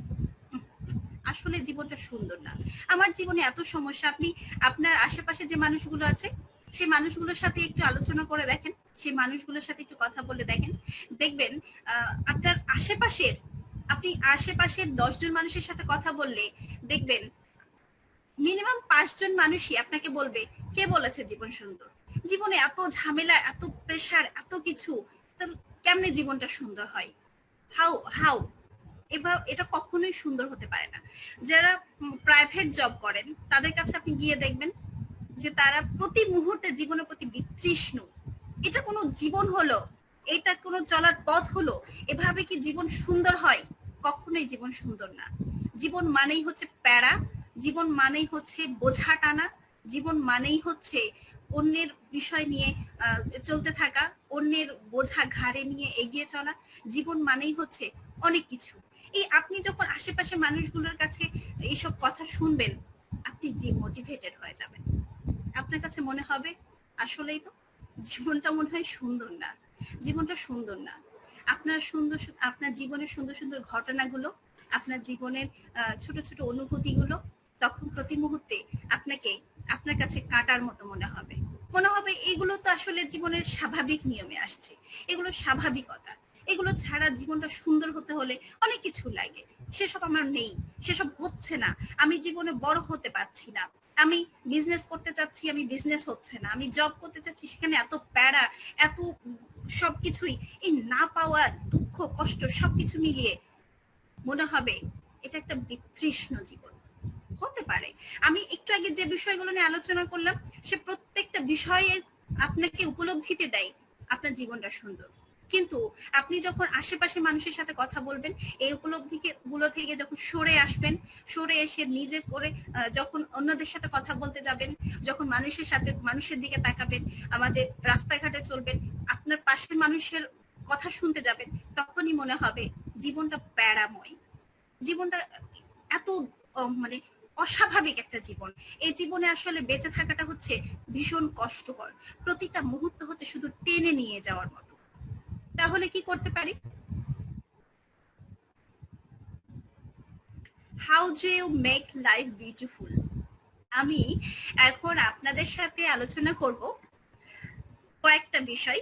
আসলে জীবনটা সুন্দর না, আমার জীবনে এত সমস্যা। আপনি আপনার আশেপাশে যে মানুষগুলো আছে সেই মানুষগুলোর সাথে একটু আলোচনা করে দেখেন, সেই মানুষগুলোর সাথে একটু কথা বলে দেখেন, দেখবেন আপনার আশেপাশের, আপনি আশেপাশের 10 জন মানুষের সাথে কথা বললে দেখবেন মিনিমাম 5 জন মানুষই আপনাকে বলবে কে বলেছে জীবন সুন্দর, জীবনে এত ঝামেলা, এত প্রেশার, এত কিছু, কেমনে জীবনটা সুন্দর হয়? হাউ হাউ এবার এটা কখনোই সুন্দর হতে পারে না। যারা প্রাইভেট জব করেন তাদের কাছে আপনি গিয়ে দেখবেন যে তারা প্রতি মুহূর্তে জীবনের প্রতি বিতৃষ্ণ। এটা কোনো জীবন হলো? এটা কোনো চলার পথ হলো? এভাবে কি জীবন সুন্দর হয়? কখনোই জীবন সুন্দর না। জীবন মানেই হচ্ছে প্যারা, জীবন মানেই হচ্ছে বোঝা টানা, জীবন মানেই হচ্ছে অন্যের বিষয় নিয়ে চলতে থাকা, অন্যের বোঝা ঘাড়ে নিয়ে এগিয়ে চলা। জীবন মানেই হচ্ছে অনেক কিছু। এই আপনি যখন আশেপাশে মানুষগুলোর কাছে এইসব কথা শুনবেন আপনি ডিমোটিভেটেড হয়ে যাবেন। আপনার কাছে মনে হবে আসলেই তো জীবনটা মনে হয় সুন্দর না, জীবনটা সুন্দর না। আপনার সুন্দর, আপনার জীবনের সুন্দর সুন্দর ঘটনাগুলো, আপনার জীবনের ছোট ছোট অনুভূতিগুলো তখন প্রতি মুহূর্তে আপনাকে আপনার কাছে কাঁটার মতো মনে হবে। মনে হবে এগুলো তো আসলে জীবনের স্বাভাবিক নিয়মে আসছে, এগুলো স্বাভাবিকতা, এগুলো ছাড়া জীবনটা সুন্দর হতে হলে অনেক কিছু লাগে, সেসব আমার নেই, সেসব হচ্ছে না, আমি জীবনে বড় হতে পারছি না, আমি বিজনেস করতে চাচ্ছি, আমি বিজনেস হচ্ছে না, আমি জব করতে চাচ্ছি, সেখানে এত প্যারা, এত সবকিছুই, এই না পাওয়ার দুঃখ কষ্ট সবকিছু মিলিয়ে মনে হবে এটা একটা বিতৃষ্ণ জীবন। হতে পারে আমি একটু আগে যে বিষয়গুলো নিয়ে আলোচনা করলাম, সে প্রত্যেকটা বিষয়ে আপনাকে উপলব্ধিতে দেয় আপনার জীবনটা সুন্দর। কিন্তু আপনি যখন আশেপাশে মানুষের সাথে কথা বলবেন, এই উপলব্ধি গুলো থেকে যখন সরে আসবেন, সরে এসে নিজে করে যখন অন্যদের সাথে কথা বলতে যাবেন, যখন মানুষের সাথে মানুষের দিকে তাকাবেন, আমাদের রাস্তাঘাটে চলবেন, আপনার পাশের মানুষের কথা শুনতে যাবেন, তখনই মনে হবে জীবনটা প্যারাময়, জীবনটা এত মানে অস্বাভাবিক একটা জীবন। এই জীবনে আসলে বেঁচে থাকাটা হচ্ছে ভীষণ কষ্টকর, প্রতিটা মুহূর্ত হচ্ছে শুধু টেনে নিয়ে যাওয়ার মতো। তাহলে কি করতে পারি? How do you make life beautiful? আমি এখন আপনাদের সাথে আলোচনা করব কয়েকটা বিষয়।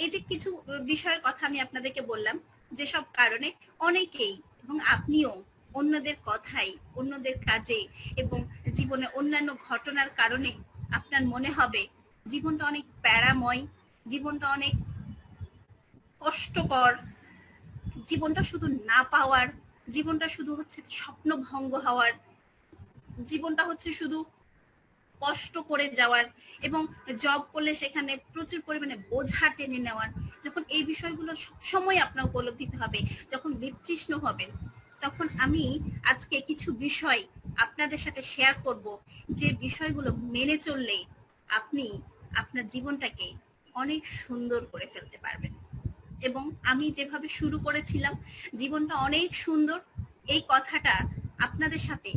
এই যে কিছু বিষয়ের কথা আমি আপনাদেরকে বললাম, যেসব কারণে অনেকেই এবং আপনিও অন্যদের কথাই, অন্যদের কাজে এবং জীবনে অন্যান্য ঘটনার কারণে আপনার মনে হবে জীবনটা অনেক প্যারাময়, জীবনটা অনেক কষ্টকর, জীবনটা শুধু না পাওয়ার, জীবনটা শুধু হচ্ছে স্বপ্ন ভঙ্গ হওয়ার, জীবনটা হচ্ছে শুধু কষ্ট করে যাওয়ার এবং জব করলে সেখানে প্রচুর পরিমাণে বোঝা টেনে নেওয়ার। যখন এই বিষয়গুলো সবসময় আপনার উপলব্ধিতে হবে, যখন বিতৃষ্ণ হবেন, তখন আমি আজকে কিছু বিষয় আপনাদের সাথে শেয়ার করব, যে বিষয়গুলো মেনে চললে আপনি আপনার জীবনটাকে অনেক সুন্দর করে ফেলতে পারবেন। এবং আমি যেভাবে শুরু করেছিলাম, জীবনটা অনেক সুন্দর, এই কথাটা আপনাদের সাথে,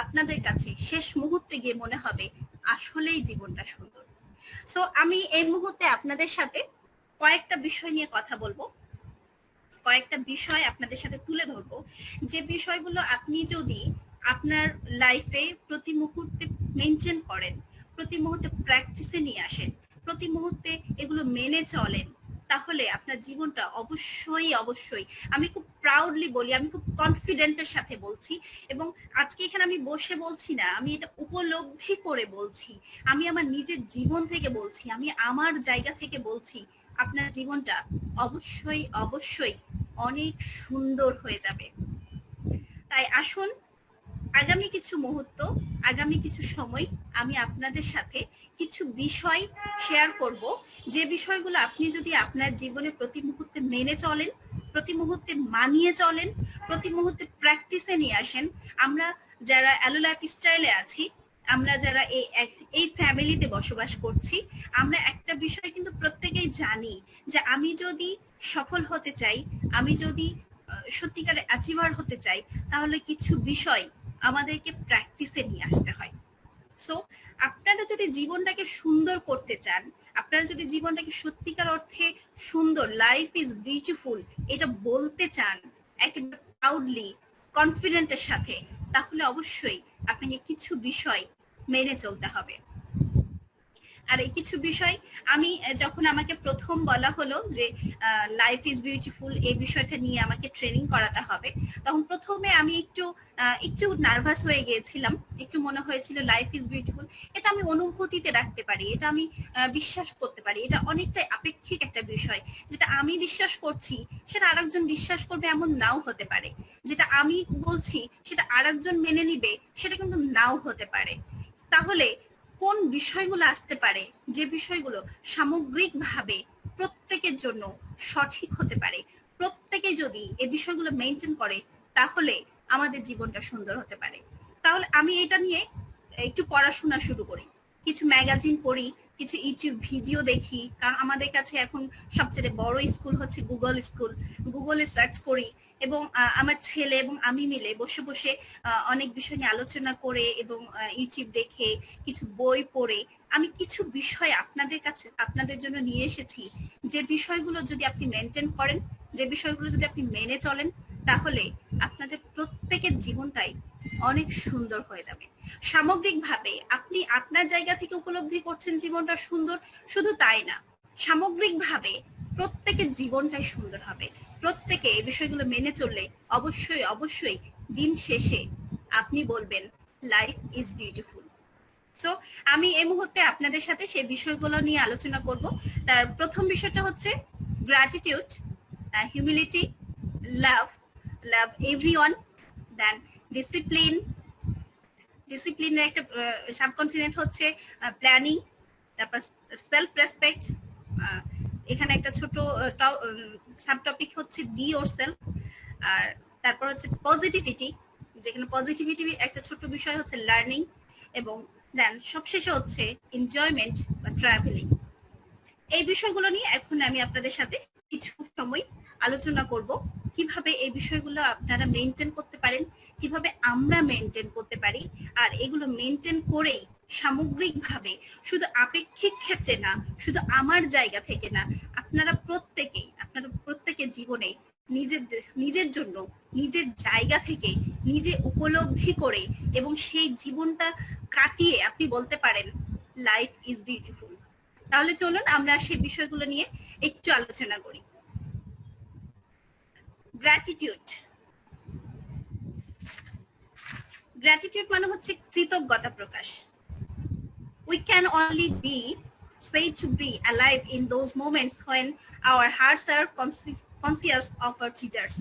আপনাদের কাছে শেষ মুহূর্তে গিয়ে মনে হবে আসলেই জীবনটা সুন্দর। সো আমি এই মুহূর্তে আপনাদের সাথে কয়েকটা বিষয় নিয়ে কথা বলবো, কয়েকটা বিষয় আপনাদের সাথে তুলে ধরবো, যে বিষয়গুলো আপনি যদি আপনার লাইফে প্রতি মুহূর্তে মেনটেন করেন, প্রতি মুহূর্তে প্র্যাকটিসে নিয়ে আসেন, প্রতি মুহূর্তে এগুলো মেনে চলেন, তাহলে আপনার জীবনটা অবশ্যই অবশ্যই, আমি খুব প্রাউডলি বলি, আমি খুব কনফিডেন্টের সাথে বলছি, এবং আজকে এখানে আমি বসে বলছি না, আমি এটা উপলব্ধি করে বলছি, আমি আমার নিজের জীবন থেকে বলছি, আমি আমার জায়গা থেকে বলছি, আপনার জীবনটা অবশ্যই অবশ্যই অনেক সুন্দর হয়ে যাবে। তাই আসুন, আগামী কিছু মুহূর্ত, আগামী কিছু সময় আমি আপনাদের সাথে কিছু বিষয় শেয়ার করব, যে বিষয়গুলো আপনি যদি আপনার জীবনে প্রতি মুহূর্তে মেনে চলেন, প্রতি মুহূর্তে মানিয়ে চলেন, প্রতি মুহূর্তে প্র্যাকটিসে নিয়ে আসেন। আমরা যারা অ্যালো লাইফ স্টাইলে আছি, আমরা যারা এই ফ্যামিলিতে বসবাস করছি, আমরা একটা বিষয় কিন্তু প্রত্যেকেই জানি, যে আমি যদি সফল হতে চাই, আমি যদি সত্যিকারের অ্যাচিভার হতে চাই, তাহলে কিছু বিষয় আমাদেরকে প্র্যাকটিসে নিয়ে আসতে হয়। সো আপনারা যদি জীবনটাকে সুন্দর করতে চান, আপনারা যদি জীবনটাকে সত্যিকার অর্থে সুন্দর, লাইফ ইজ বিউটিফুল, এটা বলতে চান একেবারে প্রাউডলি, কনফিডেন্টের সাথে, তাহলে অবশ্যই আপনাকে কিছু বিষয় মেনে চলতে হবে। আর এই কিছু বিষয় আমি যখন আমাকে প্রথম বলা হলো যে লাইফ ইজ বিউটিফুল এই বিষয়টা নিয়ে আমাকে ট্রেনিং করাতে হবে, তখন প্রথমে আমি একটু নার্ভাস হয়ে গিয়েছিলাম, একটু মনে হয়েছিল লাইফ ইজ বিউটিফুল এটা আমি অনুভূতিতে রাখতে পারি, এটা আমি বিশ্বাস করতে পারি, এটা অনেকটাই আপেক্ষিক একটা বিষয়, যেটা আমি বিশ্বাস করছি সেটা আরেকজন বিশ্বাস করবে এমন নাও হতে পারে, যেটা আমি বলছি সেটা আরেকজন মেনে নিবে সেটা কিন্তু নাও হতে পারে। তাহলে কোন বিষয়গুলো আসতে পারে যে বিষয়গুলো সামগ্রিকভাবে প্রত্যেকের জন্য সঠিক হতে পারে, প্রত্যেকে যদি এই বিষয়গুলো মেনটেন করে, তাহলে আমাদের জীবনটা সুন্দর হতে পারে। তাহলে আমি এটা নিয়ে একটু পড়াশোনা শুরু করি, কিছু ম্যাগাজিন পড়ি, কিছু ইউটিউব ভিডিও দেখি, কারণ আমাদের কাছে এখন সবচেয়ে বড় স্কুল হচ্ছে গুগল স্কুল, গুগলে সার্চ করি, এবং আমার ছেলে এবং আমি মিলে বসে বসে অনেক বিষয় নিয়ে আলোচনা করে এবং ইউটিউব দেখে, কিছু বই পড়ে আমি কিছু বিষয় আপনাদের কাছে, আপনাদের জন্য নিয়ে এসেছি, যে বিষয়গুলো যদি আপনি মেনটেন করেন, যে বিষয়গুলো যদি আপনি মেনে চলেন, তাহলে আপনাদের প্রত্যেকের জীবনটাই অনেক সুন্দর হয়ে যাবে। সামগ্রিকভাবে আপনি আপনার জায়গা থেকে উপলব্ধি করছেন জীবনটা সুন্দর, শুধু তাই না, সামগ্রিকভাবে প্রত্যেকের জীবনটাই সুন্দর হবে। প্রত্যেকে এই বিষয়গুলো মেনে চললে অবশ্যই অবশ্যই দিন শেষে আপনি বলবেন লাইফ ইজ বিউটিফুল। সো আমি এই মুহূর্তে আপনাদের সাথে সেই বিষয়গুলো নিয়ে আলোচনা করব। তার প্রথম বিষয়টা হচ্ছে গ্র্যাটিটিউড, হিউমিলিটি, লাভ, লাভ এভরিওয়ান, দেন ডিসিপ্লিন, ডিসিপ্লিনের একটা সাবকন্টিনেন্ট হচ্ছে প্ল্যানিং, তারপর সেলফ রেসপেক্ট, এখানে একটা ছোট সাব টপিক হচ্ছে বি ওর সেলফ, আর তারপর হচ্ছে পজিটিভিটি, যেখানে পজিটিভিটি একটা ছোট বিষয় হচ্ছে লার্নিং, এবং দেন সবশেষে হচ্ছে এনজয়মেন্ট বা ট্রাভেলিং। এই বিষয়গুলো নিয়ে এখন আমি আপনাদের সাথে কিছু সময় আলোচনা করব, কিভাবে এই বিষয়গুলো আপনারা মেনটেন করতে পারেন, কিভাবে আমরা মেনটেন করতে পারি, আর এগুলো মেনটেন করেই সামগ্রিকভাবে শুধু আপেক্ষিক ক্ষেত্রে না, শুধু আমার জায়গা থেকে না, আপনারা প্রত্যেকের জীবনে নিজের জন্য নিজের জায়গা থেকে নিজে উপলব্ধি করে এবং সেই জীবনটা কাটিয়ে আপনি বলতে পারেন লাইফ ইজ বিউটিফুল। তাহলে চলুন আমরা সেই বিষয়গুলো নিয়ে একটু আলোচনা করি। গ্র্যাটিটিউড, গ্র্যাটিটিউড মানে হচ্ছে কৃতজ্ঞতা প্রকাশ। We can only be said to be alive in those moments when our hearts are conscious of our treasures.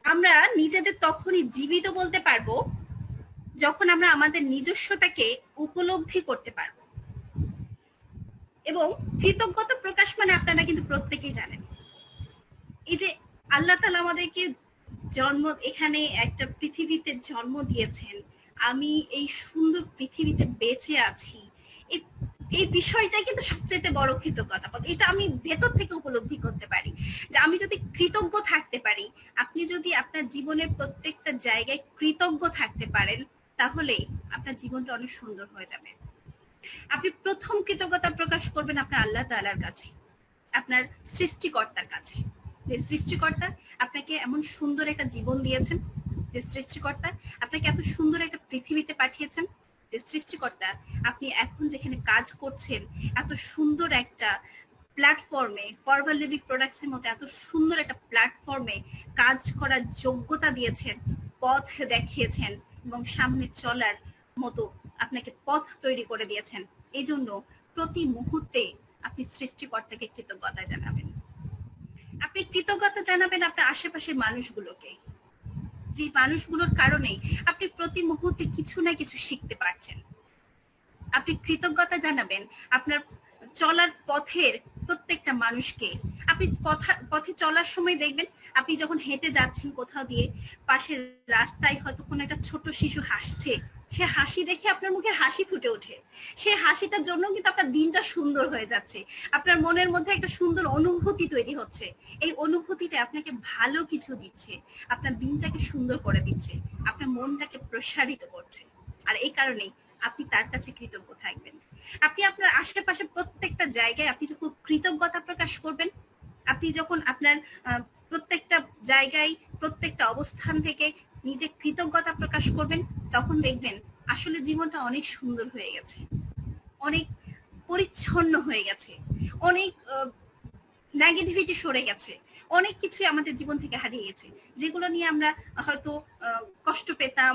আমরা নিজেদের তখনই জীবিত বলতে পারবো যখন আমরা আমাদের নিজস্বতাকে উপলব্ধি করতে পারবো। এবং কৃতজ্ঞতা প্রকাশ মানে আপনারা কিন্তু প্রত্যেকেই জানেন, এই যে আল্লাহ তাআলা আমাদেরকে এখানে একটা পৃথিবীতে জন্ম দিয়েছেন, আমি এই সুন্দর পৃথিবীতে বেঁচে আছি, এই বিষয়টা কিন্তু সবচেয়ে বড় কৃতজ্ঞতা। এটা আমি ভেতর থেকে উপলব্ধি করতে পারি যে আমি যদি কৃতজ্ঞ থাকতে পারি, আপনি যদি আপনার জীবনের প্রত্যেকটা জায়গায় কৃতজ্ঞ থাকতে পারেন, তাহলে আপনার জীবনটা অনেক সুন্দর হয়ে যাবে। আপনি প্রথম কৃতজ্ঞতা প্রকাশ করবেন আপনার আল্লাহ তাআলার কাছে, আপনার সৃষ্টিকর্তার কাছে। যে সৃষ্টিকর্তা আপনাকে এমন সুন্দর একটা জীবন দিয়েছেন, যে সৃষ্টিকর্তা আপনাকে এত সুন্দর একটা পৃথিবীতে পাঠিয়েছেন, যে সৃষ্টিকর্তা আপনি এখন যেখানে কাজ করছেন এত সুন্দর একটা প্ল্যাটফর্মে, ফরভার লিভিং প্রোডাক্টসের মতো এত সুন্দর একটা প্ল্যাটফর্মে কাজ করার যোগ্যতা দিয়েছেন, পথ দেখিয়েছেন এবং সামনে চলার মতো আপনাকে পথ তৈরি করে দিয়েছেন। এই জন্য প্রতি মুহূর্তে আপনি সৃষ্টিকর্তাকে কৃতজ্ঞতা জানাবেন। আপনি কৃতজ্ঞতা জানাবেন আপনার আশেপাশের মানুষগুলোকে, যে মানুষগুলোর কারণে আপনি প্রতি মুহূর্তে কিছু না কিছু শিখতে পারছেন। আপনি কৃতজ্ঞতা জানাবেন আপনার চলার পথের প্রত্যেকটা মানুষকে। আপনি পথে চলার সময় দেখবেন, আপনি যখন হেঁটে যাচ্ছেন কোথাও দিয়ে, পাশের রাস্তায় হয়তো কোনো একটা ছোট শিশু হাসছে, সে হাসি দেখে আপনার মুখে হাসি ফুটে ওঠে। সে হাসিটার জন্য কিন্তু আপনার দিনটা সুন্দর হয়ে যাচ্ছে, আপনার মনের মধ্যে একটা সুন্দর অনুভূতি তৈরি হচ্ছে। এই অনুভূতিটা আপনাকে ভালো কিছু দিচ্ছে, আপনার দিনটাকে সুন্দর করে দিচ্ছে, আপনার মনটাকে প্রসারিত করছে। আর এই কারণেই আপনি তার কাছে কৃতজ্ঞ থাকবেন। আপনি আপনার আশেপাশে প্রত্যেকটা জায়গায় আপনি যখন কৃতজ্ঞতা প্রকাশ করবেন, আপনি যখন আপনার প্রত্যেকটা জায়গায় প্রত্যেকটা অবস্থান থেকে নিজে কৃতজ্ঞতা প্রকাশ করবেন, তখন দেখবেন আসলে জীবনটা অনেক সুন্দর হয়ে গেছে, অনেক পরিচ্ছন্ন হয়ে গেছে, অনেক নেগেটিভিটি সরে গেছে, অনেক কিছুই আমাদের জীবন থেকে হারিয়ে গেছে। যেগুলো নিয়ে আমরা হয়তো কষ্ট পেতাম,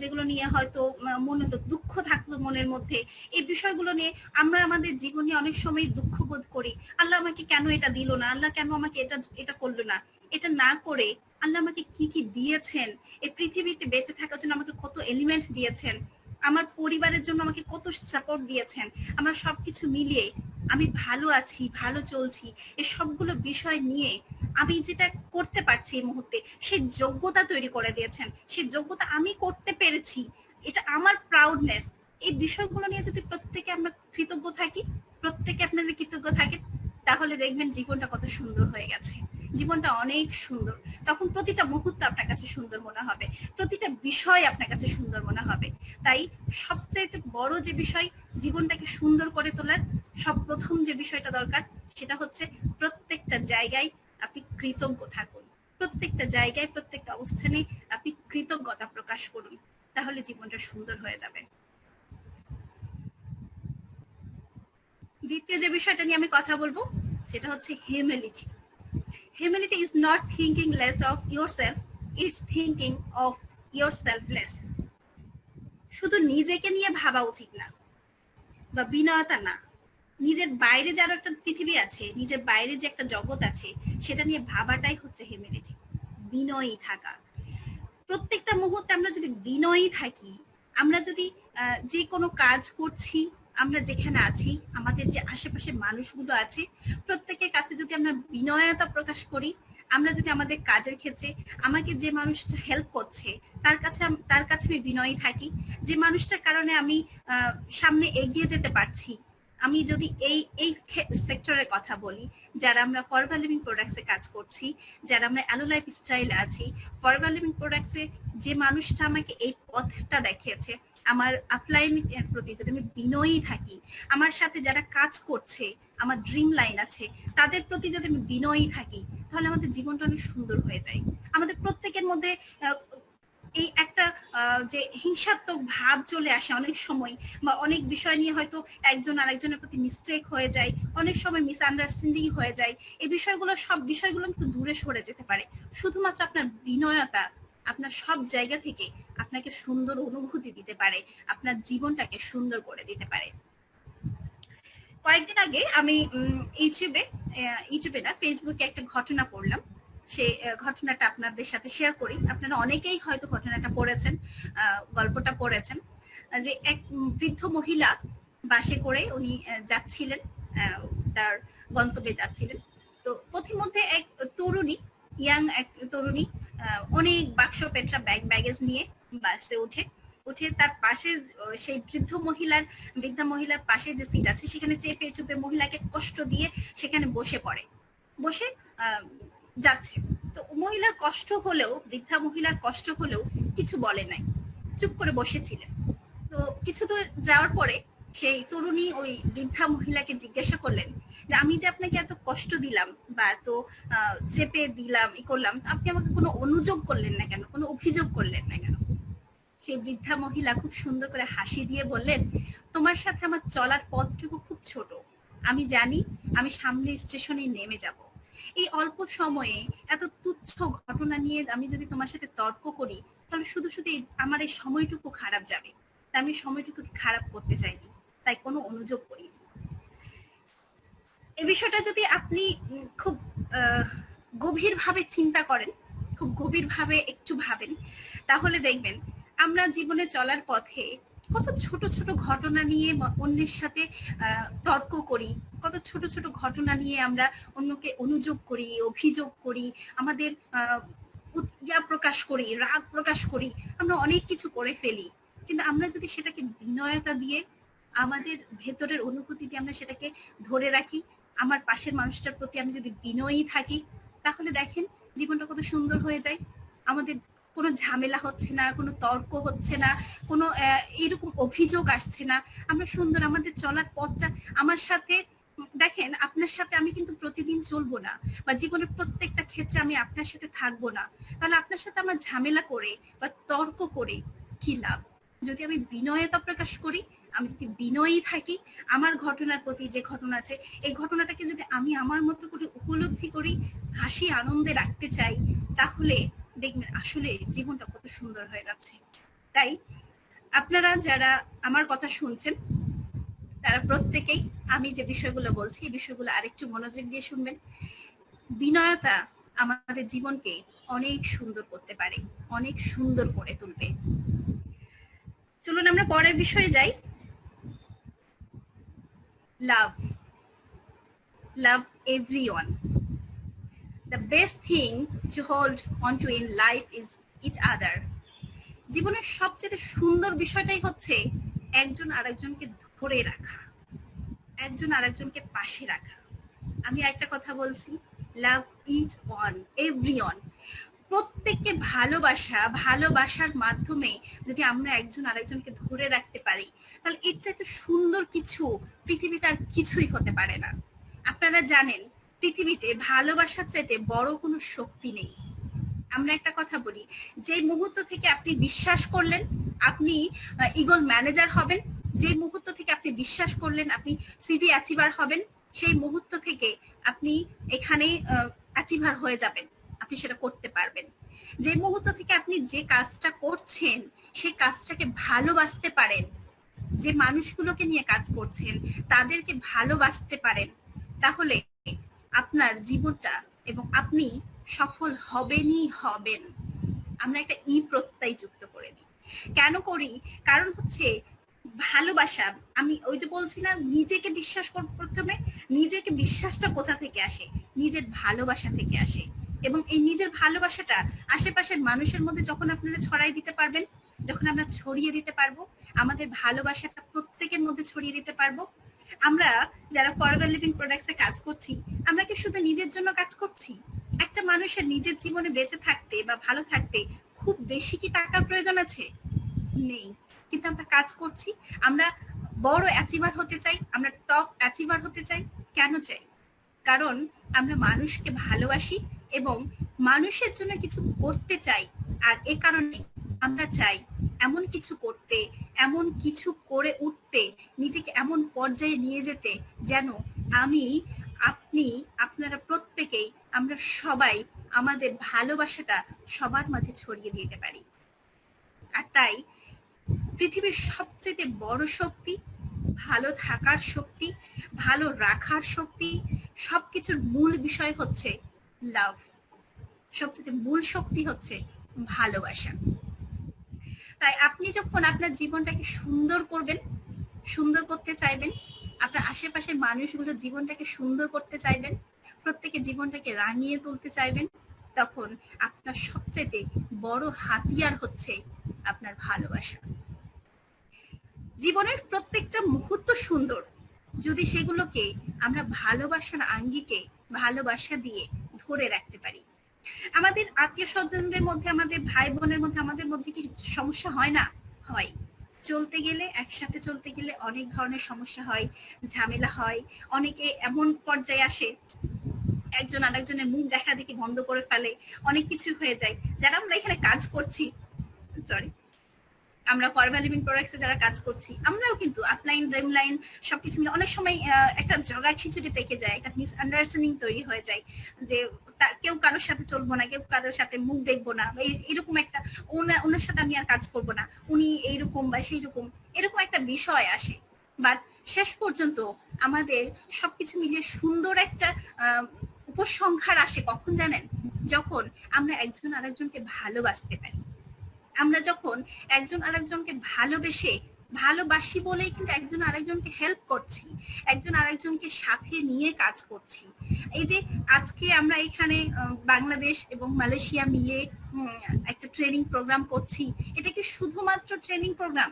যেগুলো নিয়ে হয়তো মনে তো দুঃখ থাকতো মনের মধ্যে, এই বিষয়গুলো নিয়ে আমরা আমাদের জীবনে অনেক সময় দুঃখ বোধ করি। আল্লাহ আমাকে কেন এটা দিল না, আল্লাহ কেন আমাকে এটা করলো না। এটা না করে আল্লাহ আমাকে কি কি দিয়েছেন, এই পৃথিবীতে বেঁচে থাকার জন্য আমাকে কত এলিমেন্ট দিয়েছেন, আমার পরিবারের জন্য আমাকে কত সাপোর্ট দিয়েছেন, আমরা সবকিছু মিলিয়ে আমি ভালো আছি, ভালো চলছি, এই সবগুলো বিষয় নিয়ে আমি যেটা করতে পারছি এই মুহূর্তে, সেই যোগ্যতা তৈরি করে দিয়েছেন, সেই যোগ্যতা আমি করতে পেরেছি, এটা আমার প্রাউডনেস। এই বিষয়গুলো নিয়ে যদি প্রত্যেকে আমরা কৃতজ্ঞ থাকি, প্রত্যেকে আপনারা কৃতজ্ঞ থাকেন, তাহলে দেখবেন জীবনটা কত সুন্দর হয়ে গেছে, জীবনটা অনেক সুন্দর। তখন প্রতিটা মুহূর্ত আপনার কাছে সুন্দর মনে হবে, প্রতিটা বিষয় আপনার কাছে সুন্দর মনে হবে। তাই সবচাইতে বড় যে বিষয় জীবনটাকে সুন্দর করে তোলার, প্রথম যে বিষয়টা দরকার সেটা হচ্ছে প্রত্যেকটা জায়গায় আপনি কৃতজ্ঞ থাকুন, প্রত্যেকটা জায়গায় প্রত্যেকটা অবস্থানে আপনি কৃতজ্ঞতা প্রকাশ করুন। তাহলে জীবনটা সুন্দর হয়ে যাবে। দ্বিতীয় যে বিষয়টা নিয়ে আমি কথা বলবো সেটা হচ্ছে humility. Humility is not thinking less of yourself, it's thinking of yourself less. শুধু নিজেকে নিয়ে ভাবা উচিত না, বা বিনয়তা না, নিজের বাইরে যার একটা পৃথিবী আছে, নিজের বাইরে যে একটা জগৎ আছে, সেটা নিয়ে ভাবাটাই হচ্ছে হিউমিলিটি, বিনয়ী থাকা। প্রত্যেকটা মুহূর্তে আমরা যদি বিনয়ী থাকি, আমরা যদি যে কোনো কাজ করছি, আমরা যেখানে আছি, আমাদের যে আশেপাশে মানুষগুলো আছে, প্রত্যেকের কাছে যদি আমরা বিনয়তা প্রকাশ করি, আমরা যদি আমাদের কাজের ক্ষেত্রে আমাকে যে মানুষটা হেল্প করছে তার কাছে আমি বিনয়ী থাকি, যে মানুষটার কারণে আমি সামনে এগিয়ে যেতে পারছি, আমি যদি এই সেক্টরের কথা বলি, যারা আমরা ফরএভার লিভিং প্রোডাক্টসে কাজ করছি, যারা আমরা অ্যালো লাইফ স্টাইলে আছি, ফরএভার লিভিং প্রোডাক্টসে যে মানুষটা আমাকে এই পথটা দেখিয়েছে, আমার আপলাইন এর প্রতি যদি আমি বিনয়ী থাকি, আমার সাথে যারা কাজ করছে, আমার ড্রিম লাইন আছে, তাদের প্রতি যদি আমি বিনয়ী থাকি, তাহলে আমাদের জীবনটা অনেক সুন্দর হয়ে যায়। আমাদের প্রত্যেকের মধ্যে এই একটা যে হিংসাত্মক ভাব চলে আসে অনেক সময়, বা অনেক বিষয় নিয়ে হয়তো একজন আরেকজনের প্রতি মিস্টেক হয়ে যায়, অনেক সময় মিসআন্ডারস্ট্যান্ডিং হয়ে যায়, এই বিষয়গুলো সব বিষয়গুলো কিন্তু দূরে সরে যেতে পারে। শুধুমাত্র আপনার বিনয়তা আপনার সব জায়গা থেকে আপনাকে সুন্দর অনুভূতি দিতে পারে, আপনার জীবনটাকে সুন্দর করে দিতে পারে। কয়েকদিন আগে আমি ইউটিউবে না, ফেসবুকে একটা ঘটনা পড়লাম। সেই ঘটনাটা আপনাদের সাথে শেয়ার করি। আপনারা অনেকেই হয়তো ঘটনাটা পড়েছেন, গল্পটা পড়েছেন, যে এক বৃদ্ধ মহিলা বাসে করে উনি যাচ্ছিলেন, তার গন্তব্যে যাচ্ছিলেন। তো পথিমধ্যে এক তরুণী, ইয়াং এক তরুণী অনেক বাক্স পেটরা ব্যাগেজ নিয়ে বাসে উঠে তার পাশে সেই বৃদ্ধা মহিলার পাশে যে সিট আছে সেখানে চেপে চুপে মহিলাকে কষ্ট দিয়ে সেখানে বসে যাচ্ছে। তো মহিলার কষ্ট হলেও, বৃদ্ধা মহিলার কষ্ট হলেও কিছু বলে নাই, চুপ করে বসেছিলেন। তো কিছু দূর যাওয়ার পরে সেই তরুণী ওই বৃদ্ধা মহিলাকে জিজ্ঞাসা করলেন যে আমি যে আপনাকে এত কষ্ট দিলাম বা এত চেপে দিলাম, করলাম, আপনি আমাকে কোনো অনুযোগ করলেন না কেন, কোনো অভিযোগ করলেন না কেন? সেই বৃদ্ধা মহিলা খুব সুন্দর করে হাসি দিয়ে বললেন, তোমার সাথে আমার চলার পথটুকু খুব ছোট, আমি জানি আমি সামনে স্টেশনে নেমে যাব। এই অল্প সময়ে এত তুচ্ছ ঘটনা নিয়ে আমি যদি তোমার সাথে তর্ক করি, তাহলে শুধু আমার এই সময়টুকু খারাপ যাবে। তাই আমি সময়টুকু খারাপ করতে চাইনি, তাই কোনো অনুযোগ করি। এই বিষয়টা যদি আপনি খুব গভীরভাবে চিন্তা করেন, খুব গভীরভাবে একটু ভাবেন, তাহলে দেখবেন আমরা জীবনে চলার পথে কত ছোট ছোট ঘটনা নিয়ে অন্যের সাথে তর্ক করি, কত ছোট ছোট ঘটনা নিয়ে আমরা অন্যকে অনুযোগ করি, অভিযোগ করি, আমাদের প্রকাশ করি, রাগ প্রকাশ করি, আমরা অনেক কিছু করে ফেলি। কিন্তু আমরা যদি সেটাকে বিনয়তা দিয়ে, আমাদের ভেতরের অনুভূতি দিয়ে আমরা সেটাকে ধরে রাখি, আমার পাশের মানুষটার প্রতি আমি যদি বিনয়ী থাকি, তাহলে দেখেন জীবনটা কত সুন্দর হয়ে যায়। আমাদের কোনো ঝামেলা হচ্ছে না, কোনো তর্ক হচ্ছে না, কোনো এরকম অভিযোগ আসছে না, আমরা সুন্দর আমাদের চলার পথটা। আমার সাথে দেখেন, আপনার সাথে আমি কিন্তু প্রতিদিন চলবো না, বা জীবনের প্রত্যেকটা ক্ষেত্রে আমি আপনার সাথে থাকবো না, তাহলে আপনার সাথে আমার ঝামেলা করে বা তর্ক করে কি লাভ? যদি আমি বিনয়তা প্রকাশ করি, আমি যদি বিনয়ী থাকি, আমার ঘটনার প্রতি যে ঘটনা আছে, এই ঘটনাটাকে যদি আমি আমার মতো করে উপলব্ধি করি, হাসি আনন্দে রাখতে চাই, তাহলে দেখবেন আসলে জীবনটা কত সুন্দর হয়ে যাচ্ছে। তাই আপনারা যারা আমার কথা শুনছেন, তারা প্রত্যেকেই আমি যে বিষয়গুলো বলছি, এই বিষয়গুলো আরেকটু মনোযোগ দিয়ে শুনবেন। বিনয়তা আমাদের জীবনকে অনেক সুন্দর করতে পারে, অনেক সুন্দর করে তুলবে। চলুন আমরা পরের বিষয়ে যাই। লাভ everyone. The best thing to hold on to in life is each other. জীবনের সবচেয়ে সুন্দর বিষয়টাই হচ্ছে একজন আরেকজনকে ধরে রাখা, একজন আরেকজনকে পাশে রাখা। আমি একটা কথা বলছি, লাভ ইজ ওয়ান, এভরিওয়ান। প্রত্যেককে ভালোবাসার মাধ্যমে যদি আমরা একজন আরেকজনকে ধরে রাখতে পারি, তাহলে এর চাইতে সুন্দর কিছু পৃথিবীতে আর কিছুই হতে পারে না। আপনারা জানেন, পৃথিবীতে ভালোবাসার চাইতে বড় কোনো শক্তি নেই। আমরা একটা কথা বলি, যে মুহূর্ত থেকে আপনি বিশ্বাস করলেন, আপনি ইগল ম্যানেজার হবেন, যে মুহূর্ত থেকে আপনি বিশ্বাস করলেন আপনি সিভি অ্যাচিভার হবেন, সেই মুহূর্ত থেকে আপনি এখানে অ্যাচিভার হয়ে যাবেন, আপনি সেটা করতে পারবেন। যে মুহূর্ত থেকে আপনি যে কাজটা করছেন সেই কাজটাকে ভালোবাসতে পারেন, যে মানুষগুলোকে নিয়ে কাজ করছেন তাদেরকে ভালোবাসতে পারেন, তাহলে আপনার জীবনটা এবং আপনি সফল হবেনই হবেন। আমরা একটা প্রত্যয় যুক্ত করে দিই। কেন করি? কারণ হচ্ছে ভালোবাসা, আমি ওই যে বলছি না, নিজেকে বিশ্বাস করব প্রথমে। নিজেকে বিশ্বাসটা কোথা থেকে আসে? নিজের ভালোবাসা থেকে আসে। এবং এই নিজের ভালোবাসাটা আশেপাশের মানুষের মধ্যে যখন আপনারা ছড়াই দিতে পারবেন, যখন আমরা ছড়িয়ে দিতে পারবো, আমাদের ভালোবাসাটা প্রত্যেকের মধ্যে ছড়িয়ে দিতে পারবো। আমরা যারা ফরএভার লিভিং প্রোডাক্টসে কাজ করছি, আমরা কি শুধু নিজের জন্য কাজ করছি? একটা মানুষের নিজের জীবনে বেঁচে থাকতে বা ভালো থাকতে খুব বেশি কি টাকার প্রয়োজন আছে? নেই। কিন্তু আমরা কাজ করছি, আমরা বড় অ্যাচিভার হতে চাই, আমরা টপ অ্যাচিভার হতে চাই। কেন চাই? কারণ আমরা মানুষকে ভালোবাসি এবং মানুষের জন্য কিছু করতে চাই। আর এ কারণে আমরা চাই এমন কিছু করতে, এমন কিছু করে উঠতে, নিজেকে এমন পর্যায়ে নিয়ে যেতে যেন আমি, আপনি, আপনারা প্রত্যেকেই, আমরা সবাই আমাদের ভালোবাসাটা সবার মাঝে ছড়িয়ে দিতে পারি। আর তাই পৃথিবীর সবচেয়ে বড় শক্তি, ভালো থাকার শক্তি, ভালো রাখার শক্তি, সবকিছুর মূল বিষয় হচ্ছে লাভ। সবচেয়ে মূল শক্তি হচ্ছে ভালোবাসা। তাই আপনি যখন আপনার জীবনটাকে সুন্দর করবেন, সুন্দর করতে চাইবেন, আপনার আশেপাশের মানুষগুলোর জীবনটাকে সুন্দর করতে চাইবেন, প্রত্যেকের জীবনটাকে রাঙিয়ে তুলতে চাইবেন, তখন আপনার সবচেয়ে বড় হাতিয়ার হচ্ছে আপনার ভালোবাসা। জীবনের প্রত্যেকটা মুহূর্ত সুন্দর যদি সেগুলোকে আমরা ভালোবাসার আঙ্গিকে, ভালোবাসা দিয়ে ধরে রাখতে পারি। আমাদের আত্মীয় স্বজনদের মধ্যে, আমাদের ভাই বোনের মধ্যে, আমাদের মধ্যে কি সমস্যা হয় না? হয়। চলতে গেলে, একসাথে চলতে গেলে অনেক ধরনের সমস্যা হয়, ঝামেলা হয়। অনেকে এমন পর্যায়ে আসে একজন আরেকজনের মুখ দেখা দেখি বন্ধ করে ফেলে, অনেক কিছু হয়ে যায়। যারা আমরা এখানে কাজ করছি, সরি, আমরা ফরএভার লিভিং প্রোডাক্টসে যারা কাজ করছি, আমরাও কিন্তু আপলাইন ডাউনলাইন সবকিছু মিলে অনেক সময় একটা জগা খিচুড়ি পেকে যায়, একটা মিসআন্ডারস্ট্যান্ডিং তৈরি হয়ে যায়, যে কেউ কারোর সাথে চলবো না, কেউ কারোর সাথে মুখ দেখবো না, এরকম একটা, ওনার সাথে আমি আর কাজ করবো না, উনি এইরকম বা সেই রকম, এরকম একটা বিষয় আসে। বাট শেষ পর্যন্ত আমাদের সবকিছু মিলিয়ে সুন্দর একটা উপসংহার আসে কখন জানেন? যখন আমরা একজন আরেকজনকে ভালোবাসতে পারি। আমরা যখন একজন আরেকজনকে ভালোবাসি বলেই কিন্তু একজন আরেকজনকে হেল্প করছি, একজন আরেকজনকে সাথে নিয়ে কাজ করছি। এই যে আজকে আমরা এখানে বাংলাদেশ এবং মালয়েশিয়া মিলে একটা ট্রেনিং প্রোগ্রাম করছি, এটা কি শুধুমাত্র ট্রেনিং প্রোগ্রাম?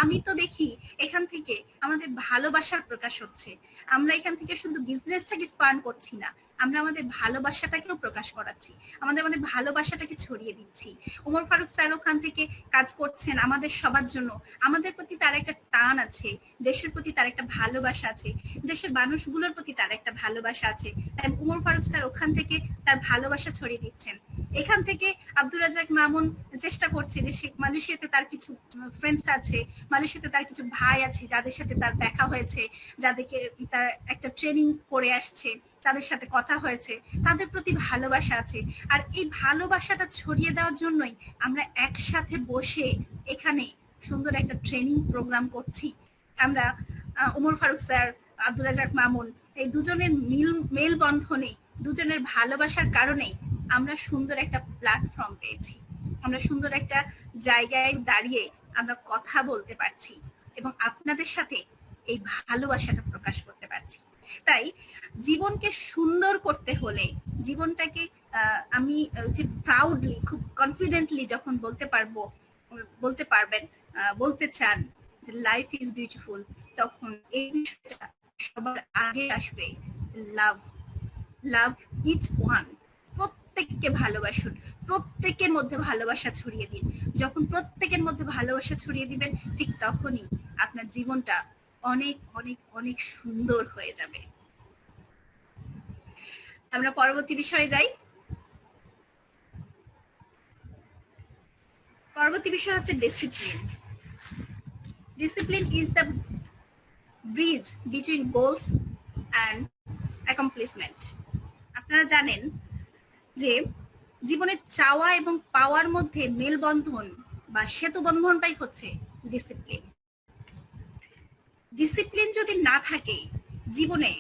আমি তো দেখি এখান থেকে আমাদের ভালোবাসার প্রকাশ হচ্ছে। আমরা এখান থেকে শুধু বিজনেসটাকে স্পার্ন করছি না, আমরা আমাদের ভালোবাসাটাকেও প্রকাশ করাচ্ছি, আমাদের ভালোবাসাটাকে ছড়িয়ে দিচ্ছি। ওমর ফারুক স্যার ওখান থেকে কাজ করছেন আমাদের সবার জন্য। আমাদের প্রতি তার একটা টান আছে, দেশের প্রতি তার একটা ভালোবাসা আছে, দেশের মানুষগুলোর প্রতি তার একটা ভালোবাসা আছে। তাই ওমর ফারুক স্যার ওখান থেকে তার ভালোবাসা ছড়িয়ে দিচ্ছেন। এখান থেকে আব্দুর রাজ্জাক মামুন চেষ্টা করছে যে মালয়েশিয়াতে তার কিছু ফ্রেন্ডস আছে, মালয়েশিয়াতে তার কিছু ভাই আছে যাদের সাথে তার দেখা হয়েছে, যাদেরকে তার একটা ট্রেনিং করে আসছে, তাদের সাথে কথা হয়েছে, তাদের প্রতি ভালোবাসা আছে। আর এই ভালোবাসাটা ছড়িয়ে দেওয়ার জন্যই আমরা একসাথে বসে এখানে সুন্দর একটা ট্রেনিং প্রোগ্রাম করছি। আমরা ওমর ফারুক স্যার, আব্দুর রাজ্জাক মামুন, এই দুজনের মেল বন্ধনে, দুজনের ভালোবাসার কারণেই আমরা সুন্দর একটা প্ল্যাটফর্ম পেয়েছি, আমরা সুন্দর একটা জায়গায় দাঁড়িয়ে আমরা কথা বলতে পারছি এবং আপনাদের সাথে এই ভালোবাসাটা প্রকাশ করতে পারছি। তাই জীবনকে সুন্দর করতে হলে, জীবনটাকে আমি যে প্রাউডলি, খুব কনফিডেন্টলি যখন বলতে পারবেন, বলতে চান লাইফ ইজ বিউটিফুল, তখন এই বিষয়টা সবার আগে আসবে লাভ। লাভ ইচ ওয়ান। প্রত্যেককে ভালোবাসুন, প্রত্যেকের মধ্যে ভালোবাসা ছড়িয়ে দিন। যখন প্রত্যেকের মধ্যে ভালোবাসা ছড়িয়ে দিবেন, ঠিক তখনই আপনার জীবনটা অনেক অনেক অনেক সুন্দর হয়ে যাবে। আমরা পরবর্তী বিষয়ে যাই। পরবর্তী বিষয় হচ্ছে discipline. Discipline is the bridge between goals and accomplishment. আপনারা জানেন যে জীবনের চাওয়া এবং পাওয়ার মধ্যে মেলবন্ধন বা সেতু বন্ধনটাই হচ্ছে ডিসিপ্লিন। ডিসিপ্লিন যদি না থাকে জীবনে,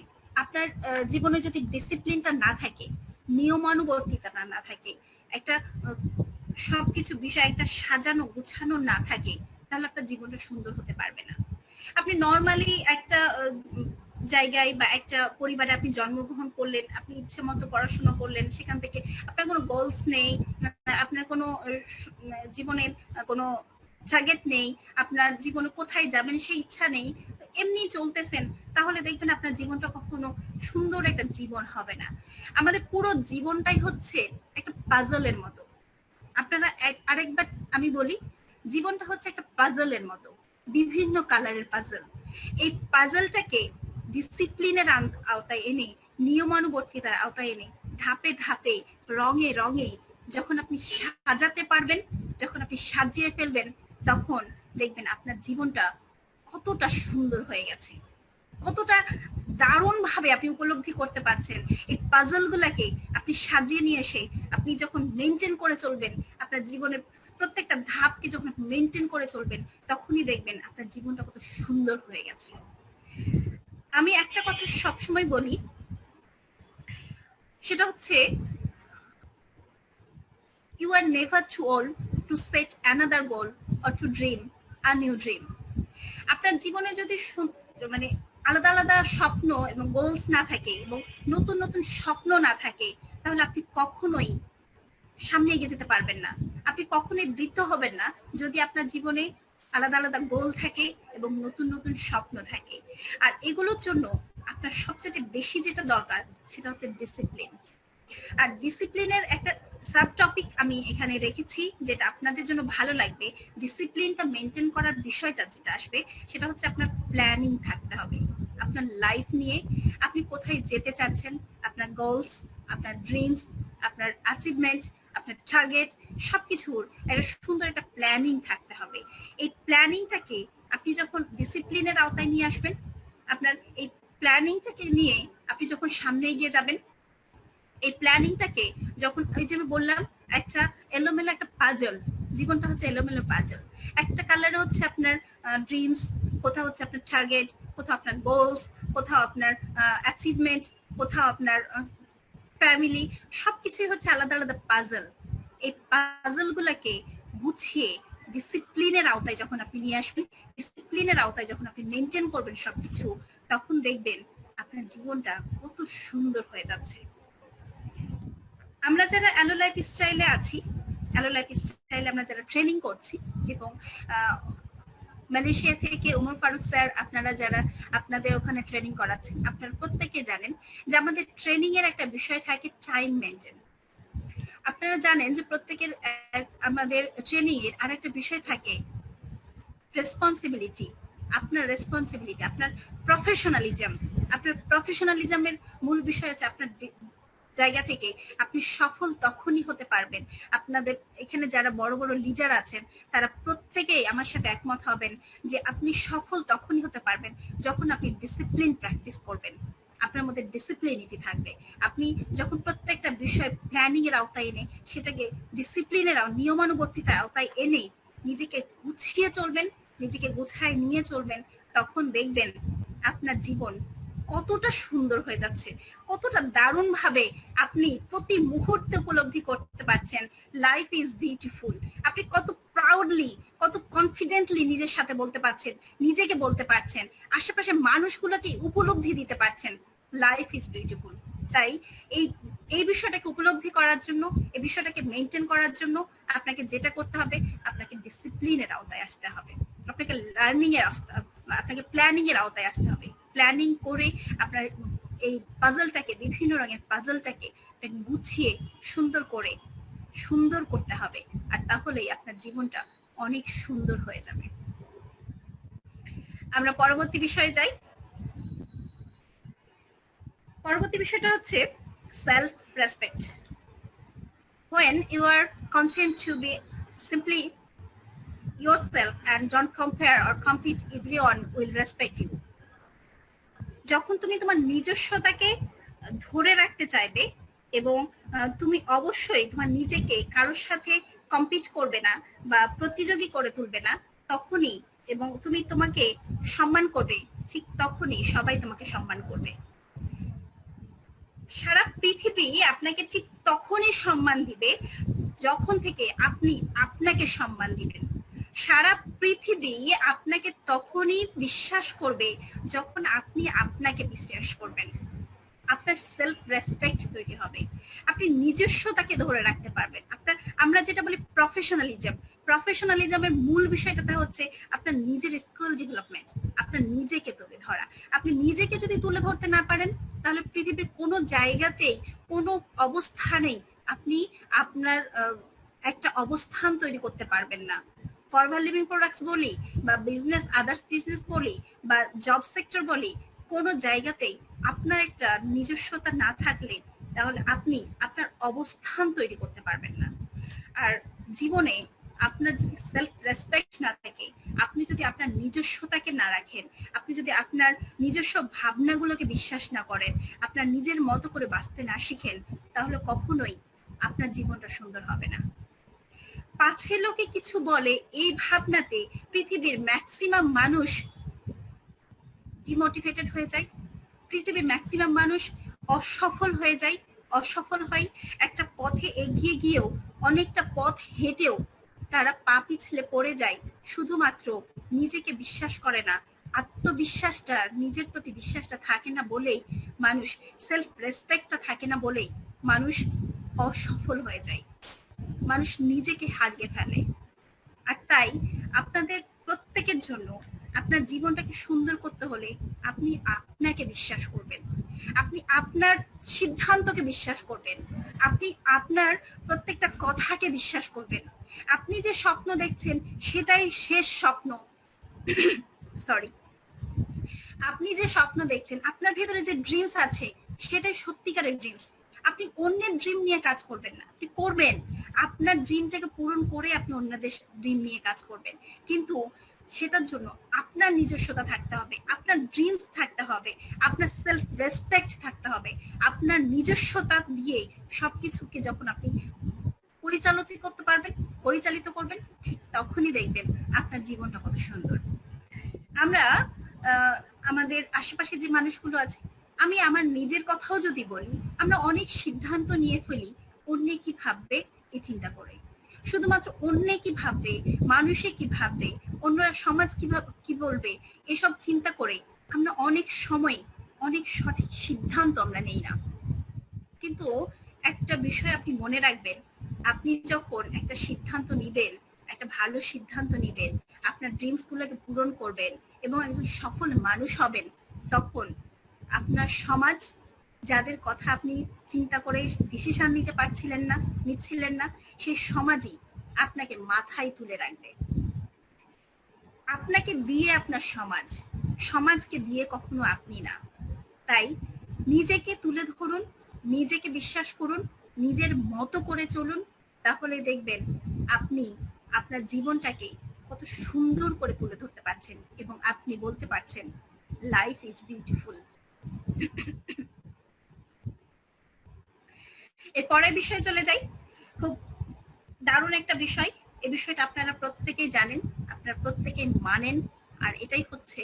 আপনার জীবনে যদি ডিসিপ্লিনটা না থাকে, নিয়মানুবর্তিতা না থাকে, একটা সবকিছু বিষয় একটা সাজানো গুছানো না থাকে, তাহলে আপনার জীবনটা সুন্দর হতে পারবে না। আপনি নর্মালি একটা জায়গায় বা একটা পরিবারে আপনি জন্মগ্রহণ করলেন, আপনি ইচ্ছে মতো পড়াশোনা করলেন, সেখান থেকে আপনার কোনো গোলস নেই, আপনার কোনো জীবনে কোনো টার্গেট নেই, আপনার জীবনে কোথায় যাবেন সেই ইচ্ছা নেই, এমনি চলতেছেন, তাহলে দেখবেন আপনার জীবনটা কখনো সুন্দর একটা জীবন হবে না। আমাদের পুরো জীবনটাই হচ্ছে একটা পাজলের মতো। আপনারা আরেকবার আমি বলি, জীবনটা হচ্ছে একটা পাজলের মতো, বিভিন্ন কালারের পাজল। এই পাজলটাকে ডিসিপ্লিনের আওতায় এনে, নিয়মানুবর্তিতার আওতায় এনে, ধাপে ধাপে, রঙে রঙে যখন আপনি সাজাতে পারবেন, যখন আপনি সাজিয়ে ফেলবেন, তখন দেখবেন আপনার জীবনটা কতটা সুন্দর হয়ে গেছে, কতটা দারুণ ভাবে আপনি উপলব্ধি করতে পারছেন। এই পাজল গুলাকে আপনি সাজিয়ে নিয়ে এসে আপনি যখন মেনটেন করে চলবেন, আপনার জীবনের প্রত্যেকটা ধাপকে যখন মেনটেন করে চলবেন, তখনই দেখবেন আপনার জীবনটা কত সুন্দর হয়ে গেছে। আমি একটা কথা সবসময় বলি, সেটা হচ্ছে you are never too old to set another goal or to dream a new dream. আপনার জীবনে যদি মানে আলাদা আলাদা স্বপ্ন এবং গোলস না থাকে এবং নতুন নতুন স্বপ্ন না থাকে, তাহলে আপনি কখনোই সামনে এগিয়ে যেতে পারবেন না। আপনি কখনোই বৃদ্ধ হবেন না যদি আপনার জীবনে আলাদা আলাদা গোল থাকে এবং নতুন নতুন স্বপ্ন থাকে। আর এগুলোর জন্য আপনার সবচেয়ে বেশি যেটা দরকার সেটা হচ্ছে ডিসিপ্লিন। আর ডিসিপ্লিনের একটা সাব টপিক আমি এখানে রেখেছি, যেটা আপনাদের জন্য ভালো লাগবে। ডিসিপ্লিনটা মেনটেন করার বিষয়টা যেটা আসবে, সেটা হচ্ছে আপনার প্ল্যানিং থাকতে হবে আপনার লাইফ নিয়ে। আপনি কোথায় যেতে চাচ্ছেন, আপনার গোলস, আপনার ড্রিমস, আপনার অ্যাচিভমেন্ট, আপনার টার্গেট, সবকিছুর একটা সুন্দর একটা প্ল্যানিং থাকতে হবে। এই প্ল্যানিংটাকে আপনি যখন ডিসিপ্লিনের আওতায় নিয়ে আসবেন, আপনার এই প্ল্যানিংটাকে নিয়ে আপনি যখন সামনে এগিয়ে যাবেন, এই প্ল্যানিংটাকে যখন, ওই যে আমি বললাম, একটা এলোমেলো একটা পাজল, জীবনটা হচ্ছে এলোমেলো পাজল। একটা কালারে হচ্ছে আপনার ড্রিমস, কোথাও হচ্ছে আপনার টার্গেট, কোথাও আপনার গোলস, কোথাও আপনার অ্যাচিভমেন্ট, কোথাও আপনার ফ্যামিলি, সবকিছুই হচ্ছে আলাদা আলাদা পাজল। এই পাজল গুলাকে গুছিয়ে ডিসিপ্লিনের আওতায় যখন আপনি নিয়ে আসবেন, ডিসিপ্লিনের আওতায় যখন আপনি মেনটেন করবেন সবকিছু, তখন দেখবেন আপনার জীবনটা কত সুন্দর হয়ে যাচ্ছে। আমরা যারা অ্যালো লাইফ স্টাইলে আছি, অ্যালো লাইফ স্টাইলে আমরা যারা ট্রেনিং করছি, এবং মালয়েশিয়া থেকে ওমর ফারুক স্যার আপনারা যারা আপনাদের ওখানে ট্রেনিং করাচ্ছেন, আপনারা প্রত্যেকে জানেন যে আমাদের ট্রেনিং এর একটা বিষয় থাকে টাইম মেনটেন। আপনারা জানেন যে প্রত্যেকের আমাদের ট্রেনিং এর আরেকটা বিষয় থাকে রেসপন্সিবিলিটি। আপনার রেসপন্সিবিলিটি, আপনার প্রফেশনালিজম। আপনার প্রফেশনালিজমের মূল বিষয় আছে আপনার জায়গা থেকে আপনি সফল তখনই হতে পারবেন। আপনাদের এখানে যারা বড় বড় লিডার আছেন, তারা প্রত্যেকেই আমার সাথে একমত হবেন যে আপনি সফল তখনই হতে পারবেন যখন আপনি ডিসিপ্লিন প্র্যাকটিস করবেন, আপনার মধ্যে ডিসিপ্লিনিটি থাকবে। আপনি যখন প্রত্যেকটা বিষয় প্ল্যানিং এর আওতায় এনে, সেটাকে ডিসিপ্লিনের নিয়মানুবর্তিতার আওতায় এনে নিজেকে গুছিয়ে চলবেন, নিজেকে গুছায় নিয়ে চলবেন, তখন দেখবেন আপনার জীবন কতটা সুন্দর হয়ে যাচ্ছে, কতটা দারুণ ভাবে আপনি প্রতি মুহূর্তে উপলব্ধি করতে পারছেন লাইফ ইজ বিউটিফুল। আপনি কত প্রাউডলি, কত কনফিডেন্টলি নিজের সাথে বলতে পারছেন, নিজেকে বলতে পারছেন, আশেপাশে মানুষগুলোকে উপলব্ধি দিতে পারছেন লাইফ ইজ বিউটিফুল। তাই এই বিষয়টাকে উপলব্ধি করার জন্য, এই বিষয়টাকে মেনটেন করার জন্য আপনাকে যেটা করতে হবে, আপনাকে ডিসিপ্লিনের আওতায় আসতে হবে, আপনাকে লার্নিং এর, আপনাকে প্ল্যানিং এর আওতায় আসতে হবে। প্ল্যানিং করে আপনার এই পাজলটাকে, বিভিন্ন রঙের পাজলটাকে গুছিয়ে সুন্দর করে সুন্দর করতে হবে, আর তাহলেই আপনার জীবনটা অনেক সুন্দর হয়ে যাবে। আমরা পরবর্তী বিষয়ে যাই। পরবর্তী বিষয়টা হচ্ছে self respect. When you are content to be simply yourself and don't compare or compete, everyone will respect you. যখন তুমি তোমার নিজস্বতাকে ধরে রাখতে চাইবে এবং তুমি অবশ্যই তোমার নিজেকে কারোর সাথে কম্পিট করবে না বা প্রতিযোগী করে তুলবে না, তখনই এবং তুমি তোমাকে সম্মান করবে, ঠিক তখনই সবাই তোমাকে সম্মান করবে। সারা পৃথিবী আপনাকে ঠিক তখনই সম্মান দিবে যখন থেকে আপনি আপনাকে সম্মান দিবেন। সারা পৃথিবী আপনাকে তখনই বিশ্বাস করবে যখন আপনি আপনাকে বিশ্বাস করবেন। আপনার সেলফ রেসপেক্ট তৈরি হবে, আপনি নিজস্বতাকে ধরে রাখতে পারবেন। আমরা যেটা বলি প্রফেশনালিজমের মূল বিষয়টা হচ্ছে আপনার নিজের স্কিল ডেভেলপমেন্ট, আপনার নিজেকে তুলে ধরা। আপনি নিজেকে যদি তুলে ধরতে না পারেন, তাহলে পৃথিবীর কোনো জায়গাতেই কোনো অবস্থানেই আপনি আপনার একটা অবস্থান তৈরি করতে পারবেন না। ফরওয়ার্ড লিভিং প্রোডাক্টস বলি বা আদার্স বিজনেস বলি বা জব সেক্টর বলি, কোনো জায়গাতেই আপনার একটা নিজস্বতা না থাকলে তাহলে আপনি আপনার অবস্থান তৈরি করতে পারবেন না। আর জীবনে আপনার যদি সেলফ রেসপেক্ট না থাকে, আপনি যদি আপনার নিজস্বতাকে না রাখেন, আপনি যদি আপনার নিজস্ব ভাবনাগুলোকে বিশ্বাস না করেন, আপনার নিজের মতো করে বাঁচতে না শিখেন, তাহলে কখনোই আপনার জীবনটা সুন্দর হবে না। পাছে লোকে কিছু বলে এই ভাবনাতে পৃথিবীর ম্যাক্সিমাম মানুষ ডিমোটিভেটেড হয়ে যায়, পৃথিবীর ম্যাক্সিমাম মানুষ অসফল হয়। একটা পথে এগিয়ে গিয়েও অনেকটা পথ হেঁটেও তারা পা পিছলে পড়ে যায়, শুধুমাত্র নিজেকে বিশ্বাস করে না। আত্মবিশ্বাসটা, নিজের প্রতি বিশ্বাসটা থাকে না বলেই মানুষ, সেলফ রেসপেক্টটা থাকে না বলেই মানুষ অসফল হয়ে যায়, মানুষ নিজেকে হারিয়ে ফেলে। আর তাই আপনাদের প্রত্যেকের জন্য আপনার জীবনটাকে সুন্দর করতে হলে আপনি আপনাকে বিশ্বাস করবেন, আপনি আপনার সিদ্ধান্তকে বিশ্বাস করবেন, আপনি আপনার প্রত্যেকটা কথাকে বিশ্বাস করবেন। আপনি যে স্বপ্ন দেখছেন সেটাই শেষ স্বপ্ন। সরি, আপনি যে স্বপ্ন দেখছেন, আপনার ভেতরে যে ড্রিমস আছে সেটাই সত্যিকারের ড্রিমস। আপনি অন্যের ড্রিম নিয়ে কাজ করবেন না, আপনি করবেন আপনার ড্রিমটাকে পূরণ করে আপনি অন্যদের ড্রিম নিয়ে কাজ করবেন, কিন্তু সেটার জন্য আপনার নিজস্বতা থাকতে হবে, আপনার ড্রিমস থাকতে হবে, আপনার সেলফ রেসপেক্ট থাকতে হবে। আপনার নিজস্বতা দিয়ে সবকিছুকে যখন আপনি পরিচালিত করবেন, ঠিক তখনই দেখবেন আপনার জীবনটা কত সুন্দর। আমরা আমাদের আশেপাশে যে মানুষগুলো আছে, আমি আমার নিজের কথাও যদি বলি, আমরা অনেক সিদ্ধান্ত নিয়ে ফেলি অন্যে কি ভাববে এই চিন্তা করে, শুধুমাত্র অন্যে কি ভাববে, মানুষে কি ভাববে, অন্যরা সমাজ কি বলবে, এসব চিন্তা করে আমরা অনেক সময় অনেক সঠিক সিদ্ধান্ত আমরা নেই না। কিন্তু একটা বিষয় আপনি মনে রাখবেন, আপনি যখন একটা সিদ্ধান্ত নিবেন, একটা ভালো সিদ্ধান্ত নিবেন, আপনার ড্রিমস গুলোকে পূরণ করবেন এবং একজন সফল মানুষ হবেন, তখন আপনার সমাজ, যাদের কথা আপনি চিন্তা করে ডিসিশন নিচ্ছিলেন না, সেই সমাজই আপনাকে মাথায় তুলে রাখবে। আপনাকে দিয়ে আপনার সমাজকে দিয়ে কখনো আপনি না। তাই নিজেকে তুলে ধরুন, নিজেকে বিশ্বাস করুন, নিজের মতো করে চলুন, তাহলে দেখবেন আপনি আপনার জীবনটাকে কত সুন্দর করে তুলে ধরতে পারছেন এবং আপনি বলতে পারছেন লাইফ ইজ বিউটিফুল। এর পরের বিষয়ে চলে যাই। খুব দারুণ একটা বিষয়, এই বিষয়টা আপনারা প্রত্যেকেই জানেন, আপনারা প্রত্যেকেই মানেন, আর এটাই হচ্ছে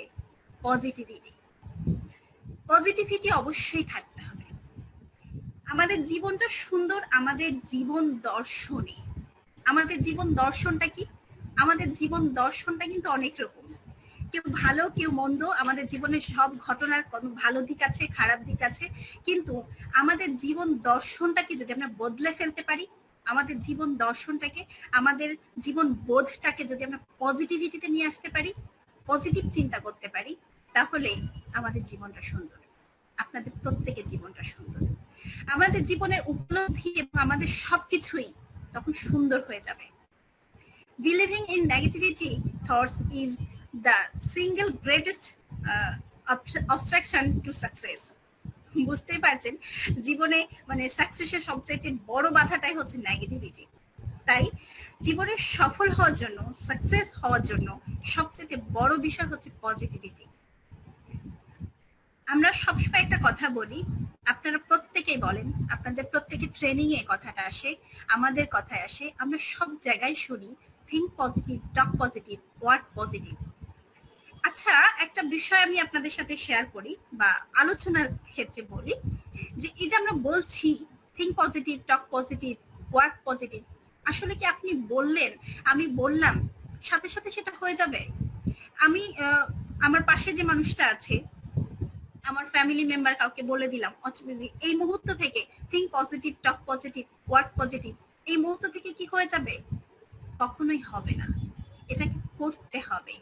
পজিটিভিটি অবশ্যই থাকতে হবে। আমাদের জীবনটা সুন্দর আমাদের জীবন দর্শনে। আমাদের জীবন দর্শনটা কি? আমাদের জীবন দর্শনটা কিন্তু অনেক রকম, কেউ ভালো কেউ মন্দ। আমাদের জীবনের সব ঘটনার কোনো ভালো দিক আছে, খারাপ দিক আছে, কিন্তু আমাদের জীবন দর্শনটাকে যদি আমরা বদলে ফেলতে পারি, আমাদের জীবন দর্শনটাকে, আমাদের জীবন বোধটাকে যদি আমরা পজিটিভিটিতে নিয়ে আসতে পারি, পজিটিভ চিন্তা করতে পারি, তাহলে আমাদের জীবনটা সুন্দর, আপনাদের প্রত্যেকের জীবনটা সুন্দর। আমাদের জীবনের উপলব্ধি এবং আমাদের সবকিছুই তখন সুন্দর হয়ে যাবে। Believing in negativity thoughts is the single greatest obstruction to success. বুঝতেই পারছেন, জীবনে মানে সাকসেসের সবচেয়ে বড় বাধাটাই হচ্ছে নেগেটিভিটি। তাই জীবনে সফল হওয়ার জন্য, সাকসেস হওয়ার জন্য সবচেয়ে বড় বিষয় হচ্ছে পজিটিভিটি। আমরা সবসময় একটা কথা বলি, আপনারা প্রত্যেকেই বলেন, আপনাদের প্রত্যেকে ট্রেনিং এ কথাটা আসে, আমাদের কথায় আসে, আমরা সব জায়গায় শুনি থিঙ্ক পজিটিভ, টক পজিটিভ, ওয়ার্ক পজিটিভ। আচ্ছা, একটা বিষয় আমি আপনাদের সাথে শেয়ার করি বা আলোচনার ক্ষেত্রে বলি, যে এই যে আমরা বলছি থিঙ্ক পজিটিভ, টক পজিটিভ, ওয়ার্ক পজিটিভ, আসলে কি আপনি বললেন, আমি বললাম, সাথে সাথে সেটা হয়ে যাবে? আমি আমার পাশে যে মানুষটা আছে, আমার ফ্যামিলি মেম্বার কাউকে বলে দিলাম এই মুহূর্ত থেকে থিঙ্ক পজিটিভ, টক পজিটিভ, ওয়ার্ক পজিটিভ, এই মুহূর্ত থেকে কি হয়ে যাবে? কখনোই হবে না। এটাকে করতে হবে,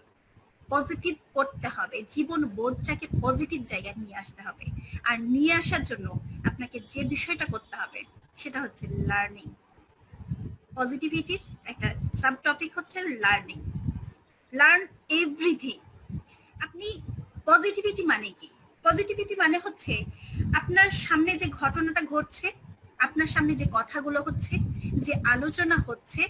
পজিটিভ করতে হবে, জীবন বোধটাকে পজিটিভ জায়গায় নিয়ে আসতে হবে। আর নিয়ে আসার জন্য আপনাকে যে বিষয়টা করতে হবে সেটা হচ্ছে লার্নিং। পজিটিভিটির একটা সাব টপিক হচ্ছে লার্নিং। Learn everything. আপনি পজিটিভিটি মানে কি? পজিটিভিটি মানে হচ্ছে আপনার সামনে যে ঘটনাটা ঘটছে, আপনার সামনে যে কথাগুলো হচ্ছে, যে আলোচনা হচ্ছে,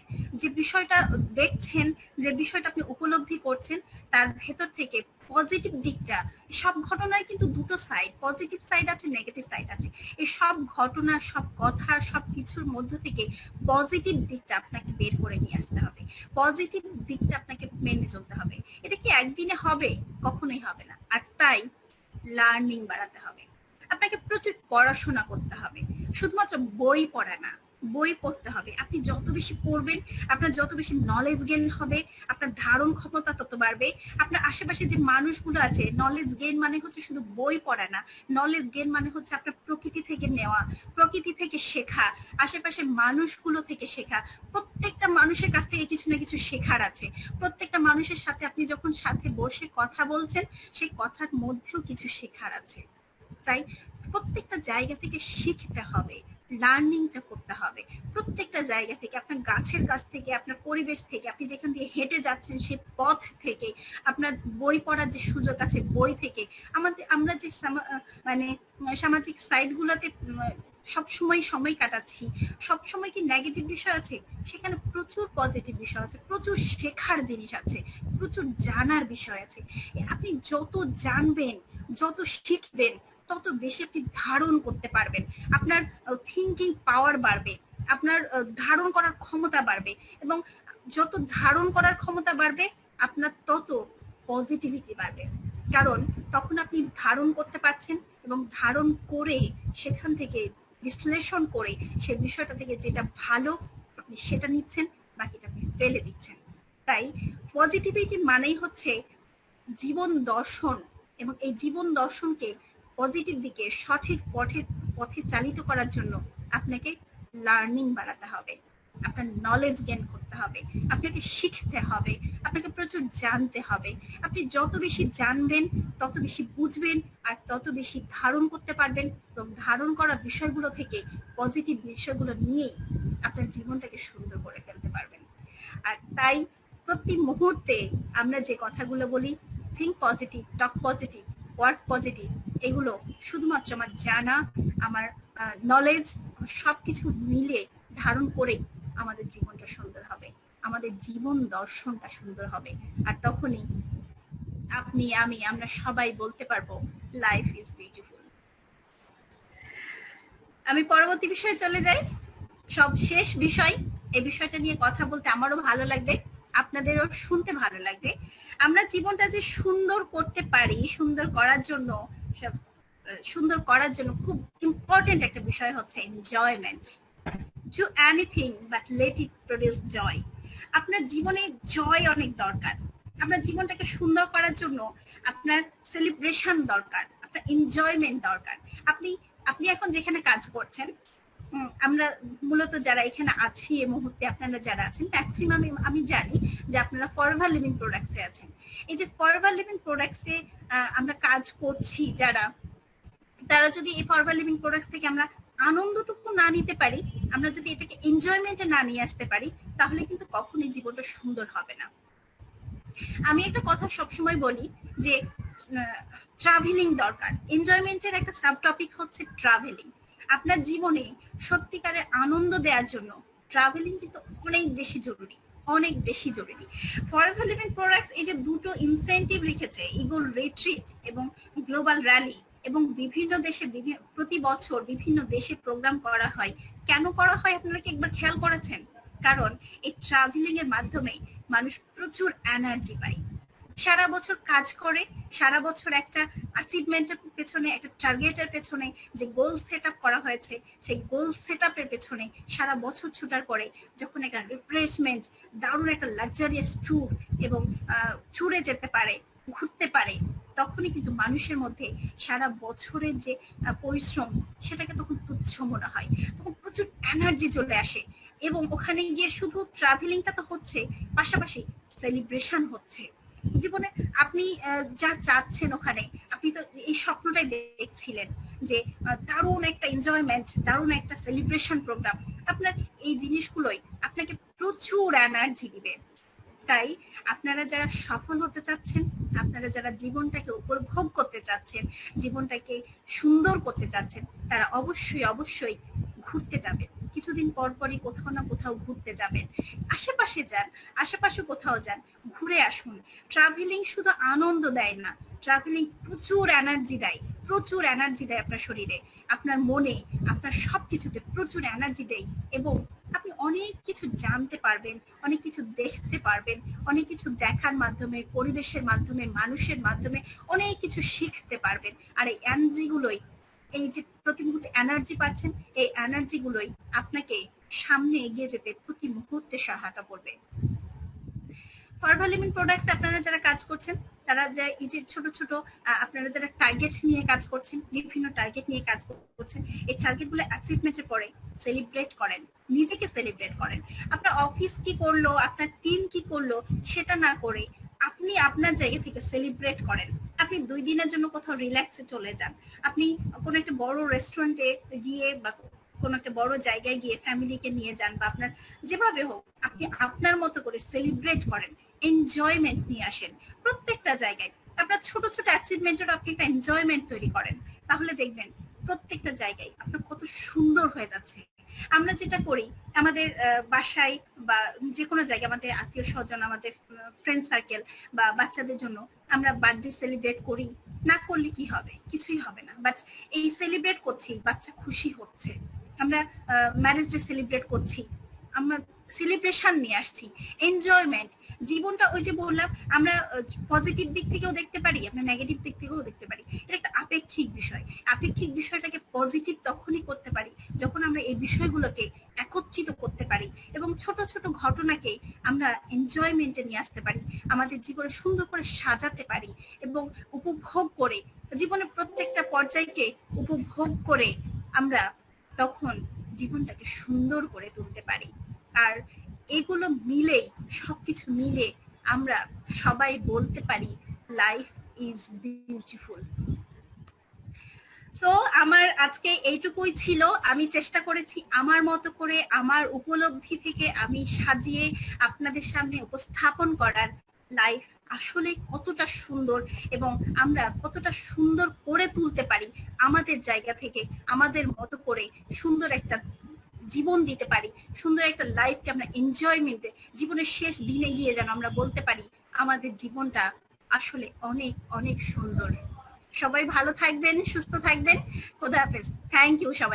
যে বিষয়টা দেখছেন, যে বিষয়টা আপনি উপলব্ধি করছেন, তার ভেতর থেকে পজিটিভ দিকটা, সব ঘটনায় কিন্তু দুটো সাইড, পজিটিভ সাইড আছে, নেগেটিভ সাইড আছে। এই সব ঘটনা, সব কথা, সব কিছুর মধ্য থেকে পজিটিভ দিকটা আপনাকে বের করে নিয়ে আসতে হবে, পজিটিভ দিকটা আপনাকে মেনে চলতে হবে। এটা কি একদিনে হবে? কখনোই হবে না। আর তাই লার্নিং বাড়াতে হবে, আপনাকে প্রচুর পড়াশোনা করতে হবে, শুধুমাত্র বই পড়া না, বই পড়তে হবে। আপনি যত বেশি পড়বেন, আপনার যত বেশি নলেজ গেইন হবে, আপনার ধারণ ক্ষমতা তত বাড়বে। আপনার আশেপাশে যে মানুষগুলো আছে, নলেজ গেইন মানে হচ্ছে শুধু বই পড়া না, নলেজ গেইন মানে হচ্ছে আপনার প্রকৃতি থেকে নেওয়া, প্রকৃতি থেকে শেখা, আশেপাশের মানুষগুলো থেকে শেখা। প্রত্যেকটা মানুষের কাছ থেকে কিছু না কিছু শেখার আছে। প্রত্যেকটা মানুষের সাথে আপনি যখন সাথে বসে কথা বলছেন, সেই কথার মধ্যেও কিছু শেখার আছে। তাই প্রত্যেকটা জায়গা থেকে শিখতে হবে, লার্নিংটা করতে হবে। প্রত্যেকটা জায়গা থেকে, আপনার গাছের কাছ থেকে, আপনার পরিবেশ থেকে, আপনি যেখান দিয়ে হেঁটে যাচ্ছেন সেই পথ থেকে, আপনার বই পড়ার যে সুযোগ আছে বই থেকে, আমরা যে মানে সামাজিক সাইটগুলোতে সবসময় সময় কাটাচ্ছি, সবসময় কি নেগেটিভ বিষয় আছে? সেখানে প্রচুর পজিটিভ বিষয় আছে, প্রচুর শেখার জিনিস আছে, প্রচুর জানার বিষয় আছে। আপনি যত জানবেন, যত শিখবেন, তত বেশি আপনি ধারণ করতে পারবেন, আপনার থিঙ্কিং পাওয়ার বাড়বে, আপনার ধারণ করার ক্ষমতা বাড়বে, এবং যত ধারণ করার ক্ষমতা বাড়বে আপনার তত পজিটিভিটি বাড়বে। কারণ তখন আপনি ধারণ করতে পারছেন, এবং ধারণ করে সেখান থেকে বিশ্লেষণ করে সে বিষয়টা থেকে যেটা ভালো আপনি সেটা নিচ্ছেন, বাকিটা আপনি ফেলে দিচ্ছেন। তাই পজিটিভিটি মানেই হচ্ছে জীবন দর্শন, এবং এই জীবন দর্শনকে পজিটিভ দিকে সঠিক পথে চালিত করার জন্য আপনাকে লার্নিং বাড়াতে হবে, আপনার নলেজ গেইন করতে হবে, আপনাকে শিখতে হবে, আপনাকে প্রচুর জানতে হবে। আপনি যত বেশি জানবেন, তত বেশি বুঝবেন, আর তত বেশি ধারণ করতে পারবেন, এবং ধারণ করা বিষয়গুলো থেকে পজিটিভ বিষয়গুলো নিয়েই আপনার জীবনটাকে সুন্দর করে ফেলতে পারবেন। আর তাই প্রতি মুহূর্তে আমরা যে কথাগুলো বলি, থিঙ্ক পজিটিভ, টক পজিটিভ, ওয়ার্ক পজিটিভ, এগুলো শুধুমাত্র আমার জানা, আমার নলেজ, সবকিছু মিলে ধারণ করে আমাদের জীবনটা সুন্দর হবে, আমাদের জীবন দর্শনটা সুন্দর হবে। আর তখনই আপনি, আমরা সবাই বলতে পারবো লাইফ ইজ বিউটিফুল। আমি পরবর্তী বিষয়ে চলে যাই, সব শেষ বিষয়। এই বিষয়টা নিয়ে কথা বলতে আমারও ভালো লাগবে, আপনাদেরও শুনতে ভালো লাগবে। আমরা জীবনটা যে সুন্দর করতে পারি, সুন্দর করার জন্য খুব ইম্পর্টেন্ট একটা বিষয় হচ্ছে enjoyment. Do anything but let it produce joy. আপনার জীবনে জয় অনেক দরকার। আপনার জীবনটাকে সুন্দর করার জন্য আপনার সেলিব্রেশন দরকার, আপনার এনজয়মেন্ট দরকার। আপনি এখন যেখানে কাজ করছেন, আমরা মূলত যারা এখানে আছি এই মুহূর্তে, আপনারা যারা আছেন ম্যাক্সিমাম আমি জানি যে আপনারা ফরএভার লিভিং প্রোডাক্টসে আছেন। এই যে ফরএভার লিভিং প্রোডাক্টসে আমরা কাজ করছি যারা, তারা যদি এই ফরএভার লিভিং প্রোডাক্টস থেকে আমরা আনন্দটুকু না নিতে পারি, আমরা যদি এটাকে এনজয়মেন্টে না নিয়ে আসতে পারি, তাহলে কিন্তু কখনোই জীবনটা সুন্দর হবে না। আমি একটা কথা সবসময় বলি যে ট্রাভেলিং দরকার। এনজয়মেন্টের একটা সাব টপিক হচ্ছে ট্রাভেলিং। আপনার জীবনে সত্যিকারের আনন্দ দেওয়ার জন্য ট্রাভেলিং কিন্তু অনেক বেশি জরুরি, অনেক বেশি জরুরি। ফরএভার লিভিং প্রোডাক্টস এই যে দুটো ইনসেন্টিভ রেখেছে, ইগল রিট্রিট এবং গ্লোবাল র্যালি, এবং বিভিন্ন দেশে প্রতি বছর বিভিন্ন দেশে প্রোগ্রাম করা হয়। কেন করা হয় আপনারা কি একবার খেয়াল করেছেন? কারণ এই ট্রাভেলিং এর মাধ্যমে মানুষ প্রচুর এনার্জি পায়। সারা বছর কাজ করে, সারা বছর একটা অ্যাচিভমেন্টের পেছনে, একটা টার্গেটের পেছনে যে গোল সেট আপ করা হয়েছে, সেই গোল সেট আপের পেছনে সারা বছর ছুটার পরে যখন একটা রিফ্রেশমেন্ট, দারুণ একটা লাক্সারিয়াস ট্যুর এবং ট্যুরে যেতে পারে, ঘুরতে পারে, তখনই কিন্তু মানুষের মধ্যে সারা বছরের যে পরিশ্রম সেটাকে তখন তুচ্ছ মনে হয়, তখন প্রচুর এনার্জি চলে আসে। এবং ওখানে গিয়ে শুধু ট্রাভেলিংটা তো হচ্ছে, পাশাপাশি সেলিব্রেশন হচ্ছে। জীবনে আপনি যা চাচ্ছেন ওখানে, আপনি তো এই স্বপ্নটাই দেখছিলেন যে দারুণ একটা এনজয়মেন্ট, দারুণ একটা সেলিব্রেশন প্রোগ্রাম। আপনার এই জিনিসগুলোই আপনাকে প্রচুর এনার্জি দিবে। তাই আপনারা যারা সফল হতে চাচ্ছেন, আপনারা যারা জীবনটাকে উপভোগ করতে চাচ্ছেন, জীবনটাকে সুন্দর করতে চাচ্ছেন, তারা অবশ্যই অবশ্যই ঘুরতে যাবেন। কিছুদিন পর পরই কোথাও না কোথাও ঘুরতে যাবেন, আশেপাশে যান, আশেপাশে কোথাও যান, ঘুরে আসুন। ট্রাভেলিং শুধু আনন্দ দেয় না, ট্রাভেলিং প্রচুর এনার্জি দেয়, প্রচুর এনার্জি দেয় আপনার শরীরে, আপনার মনে, আপনার সবকিছুতে প্রচুর এনার্জি দেয়। এবং আপনি অনেক কিছু জানতে পারবেন, অনেক কিছু দেখতে পারবেন, অনেক কিছু দেখার মাধ্যমে, পরিবেশের মাধ্যমে, মানুষের মাধ্যমে অনেক কিছু শিখতে পারবেন। আর এই এনার্জি গুলোই, এই যে প্রতি মুহূর্তে এনার্জি পাচ্ছেন, এই এনার্জি গুলোই আপনাকে সামনে এগিয়ে যেতে প্রতি মুহূর্তে সহায়তা করবে। ফরএভার লিভিং প্রোডাক্টস আপনারা যারা কাজ করছেন, তারা যে এই যে ছোট ছোট আপনারা যারা টার্গেট নিয়ে কাজ করছেন, বিভিন্ন টার্গেট নিয়ে কাজ করছেন, এই টার্গেট গুলো অ্যাচিভমেন্টের পরে সেলিব্রেট করেন, নিজেকে সেলিব্রেট করেন। আপনার অফিস কি করলো, আপনার টিম কি করলো সেটা না করে আপনি আপনার জায়গা থেকে সেলিব্রেট করেন। আপনি 2 দিনের জন্য কোথাও রিল্যাক্সে চলে যান, আপনি কোনো একটা বড় রেস্টুরেন্টে গিয়ে বা কোনো একটা বড় জায়গায় গিয়ে ফ্যামিলিকে নিয়ে যান, বা আপনার যেভাবে হোক আপনি আপনার মতো করে সেলিব্রেট করেন, এনজয়মেন্ট নিয়ে আসেন প্রত্যেকটা জায়গায়। আপনার ছোট ছোট অ্যাচিভমেন্টের আপনি একটা এনজয়মেন্ট তৈরি করেন, তাহলে দেখবেন প্রত্যেকটা জায়গায় আপনার কত সুন্দর হয়ে যাচ্ছে। আমরা যেটা করি আমাদের বাসায় বা যে কোনো জায়গায়, আমাদের আত্মীয় স্বজন, আমাদের ফ্রেন্ড সার্কেল বা বাচ্চাদের জন্য আমরা বার্থডে সেলিব্রেট করি, না করলে কি হবে? কিছুই হবে না। বাট এই সেলিব্রেট করছি, বাচ্চা খুশি হচ্ছে। আমরা ম্যারেজ ডে সেলিব্রেট করছি, আমরা সেলিব্রেশন নিয়ে আসছি, এনজয়মেন্ট। জীবনটা ওই যে বললাম, আমরা পজিটিভ দিক থেকেও দেখতে পারি, আমরা নেগেটিভ দিক থেকেও দেখতে পারি। এটা একটা আপেক্ষিক বিষয়। আপেক্ষিক বিষয়টাকে পজিটিভ তখনই করতে পারি যখন আমরা এই বিষয়গুলোকে একত্রিত করতে পারি এবং ছোট ছোট ঘটনাকে আমরা এনজয়মেন্টে নিয়ে আসতে পারি, আমাদের জীবনে সুন্দর করে সাজাতে পারি এবং উপভোগ করে, জীবনের প্রত্যেকটা পর্যায়কে উপভোগ করে আমরা তখন জীবনটাকে সুন্দর করে তুলতে পারি। আর এগুলো মিলেই, সবকিছু মিলে আমরা সবাই বলতে পারি লাইফ ইজ বিউটিফুল। সো আমার আজকে এইটুকুই ছিল। আমি চেষ্টা করেছি আমার মতো করে, আমার উপলব্ধি থেকে আমি সাজিয়ে আপনাদের সামনে উপস্থাপন করার লাইফ আসলে কতটা সুন্দর এবং আমরা কতটা সুন্দর করে তুলতে পারি আমাদের জায়গা থেকে, আমাদের মতো করে সুন্দর একটা জীবন দিতে পারি, সুন্দর একটা লাইফকে আমরা এনজয়মেন্টে জীবনের শেষ দিনে গিয়ে যেন আমরা বলতে পারি আমাদের জীবনটা আসলে অনেক অনেক সুন্দর। সবাই ভালো থাকবেন, সুস্থ থাকবেন। খোদা হাফেজ। থ্যাংক ইউ সবাই।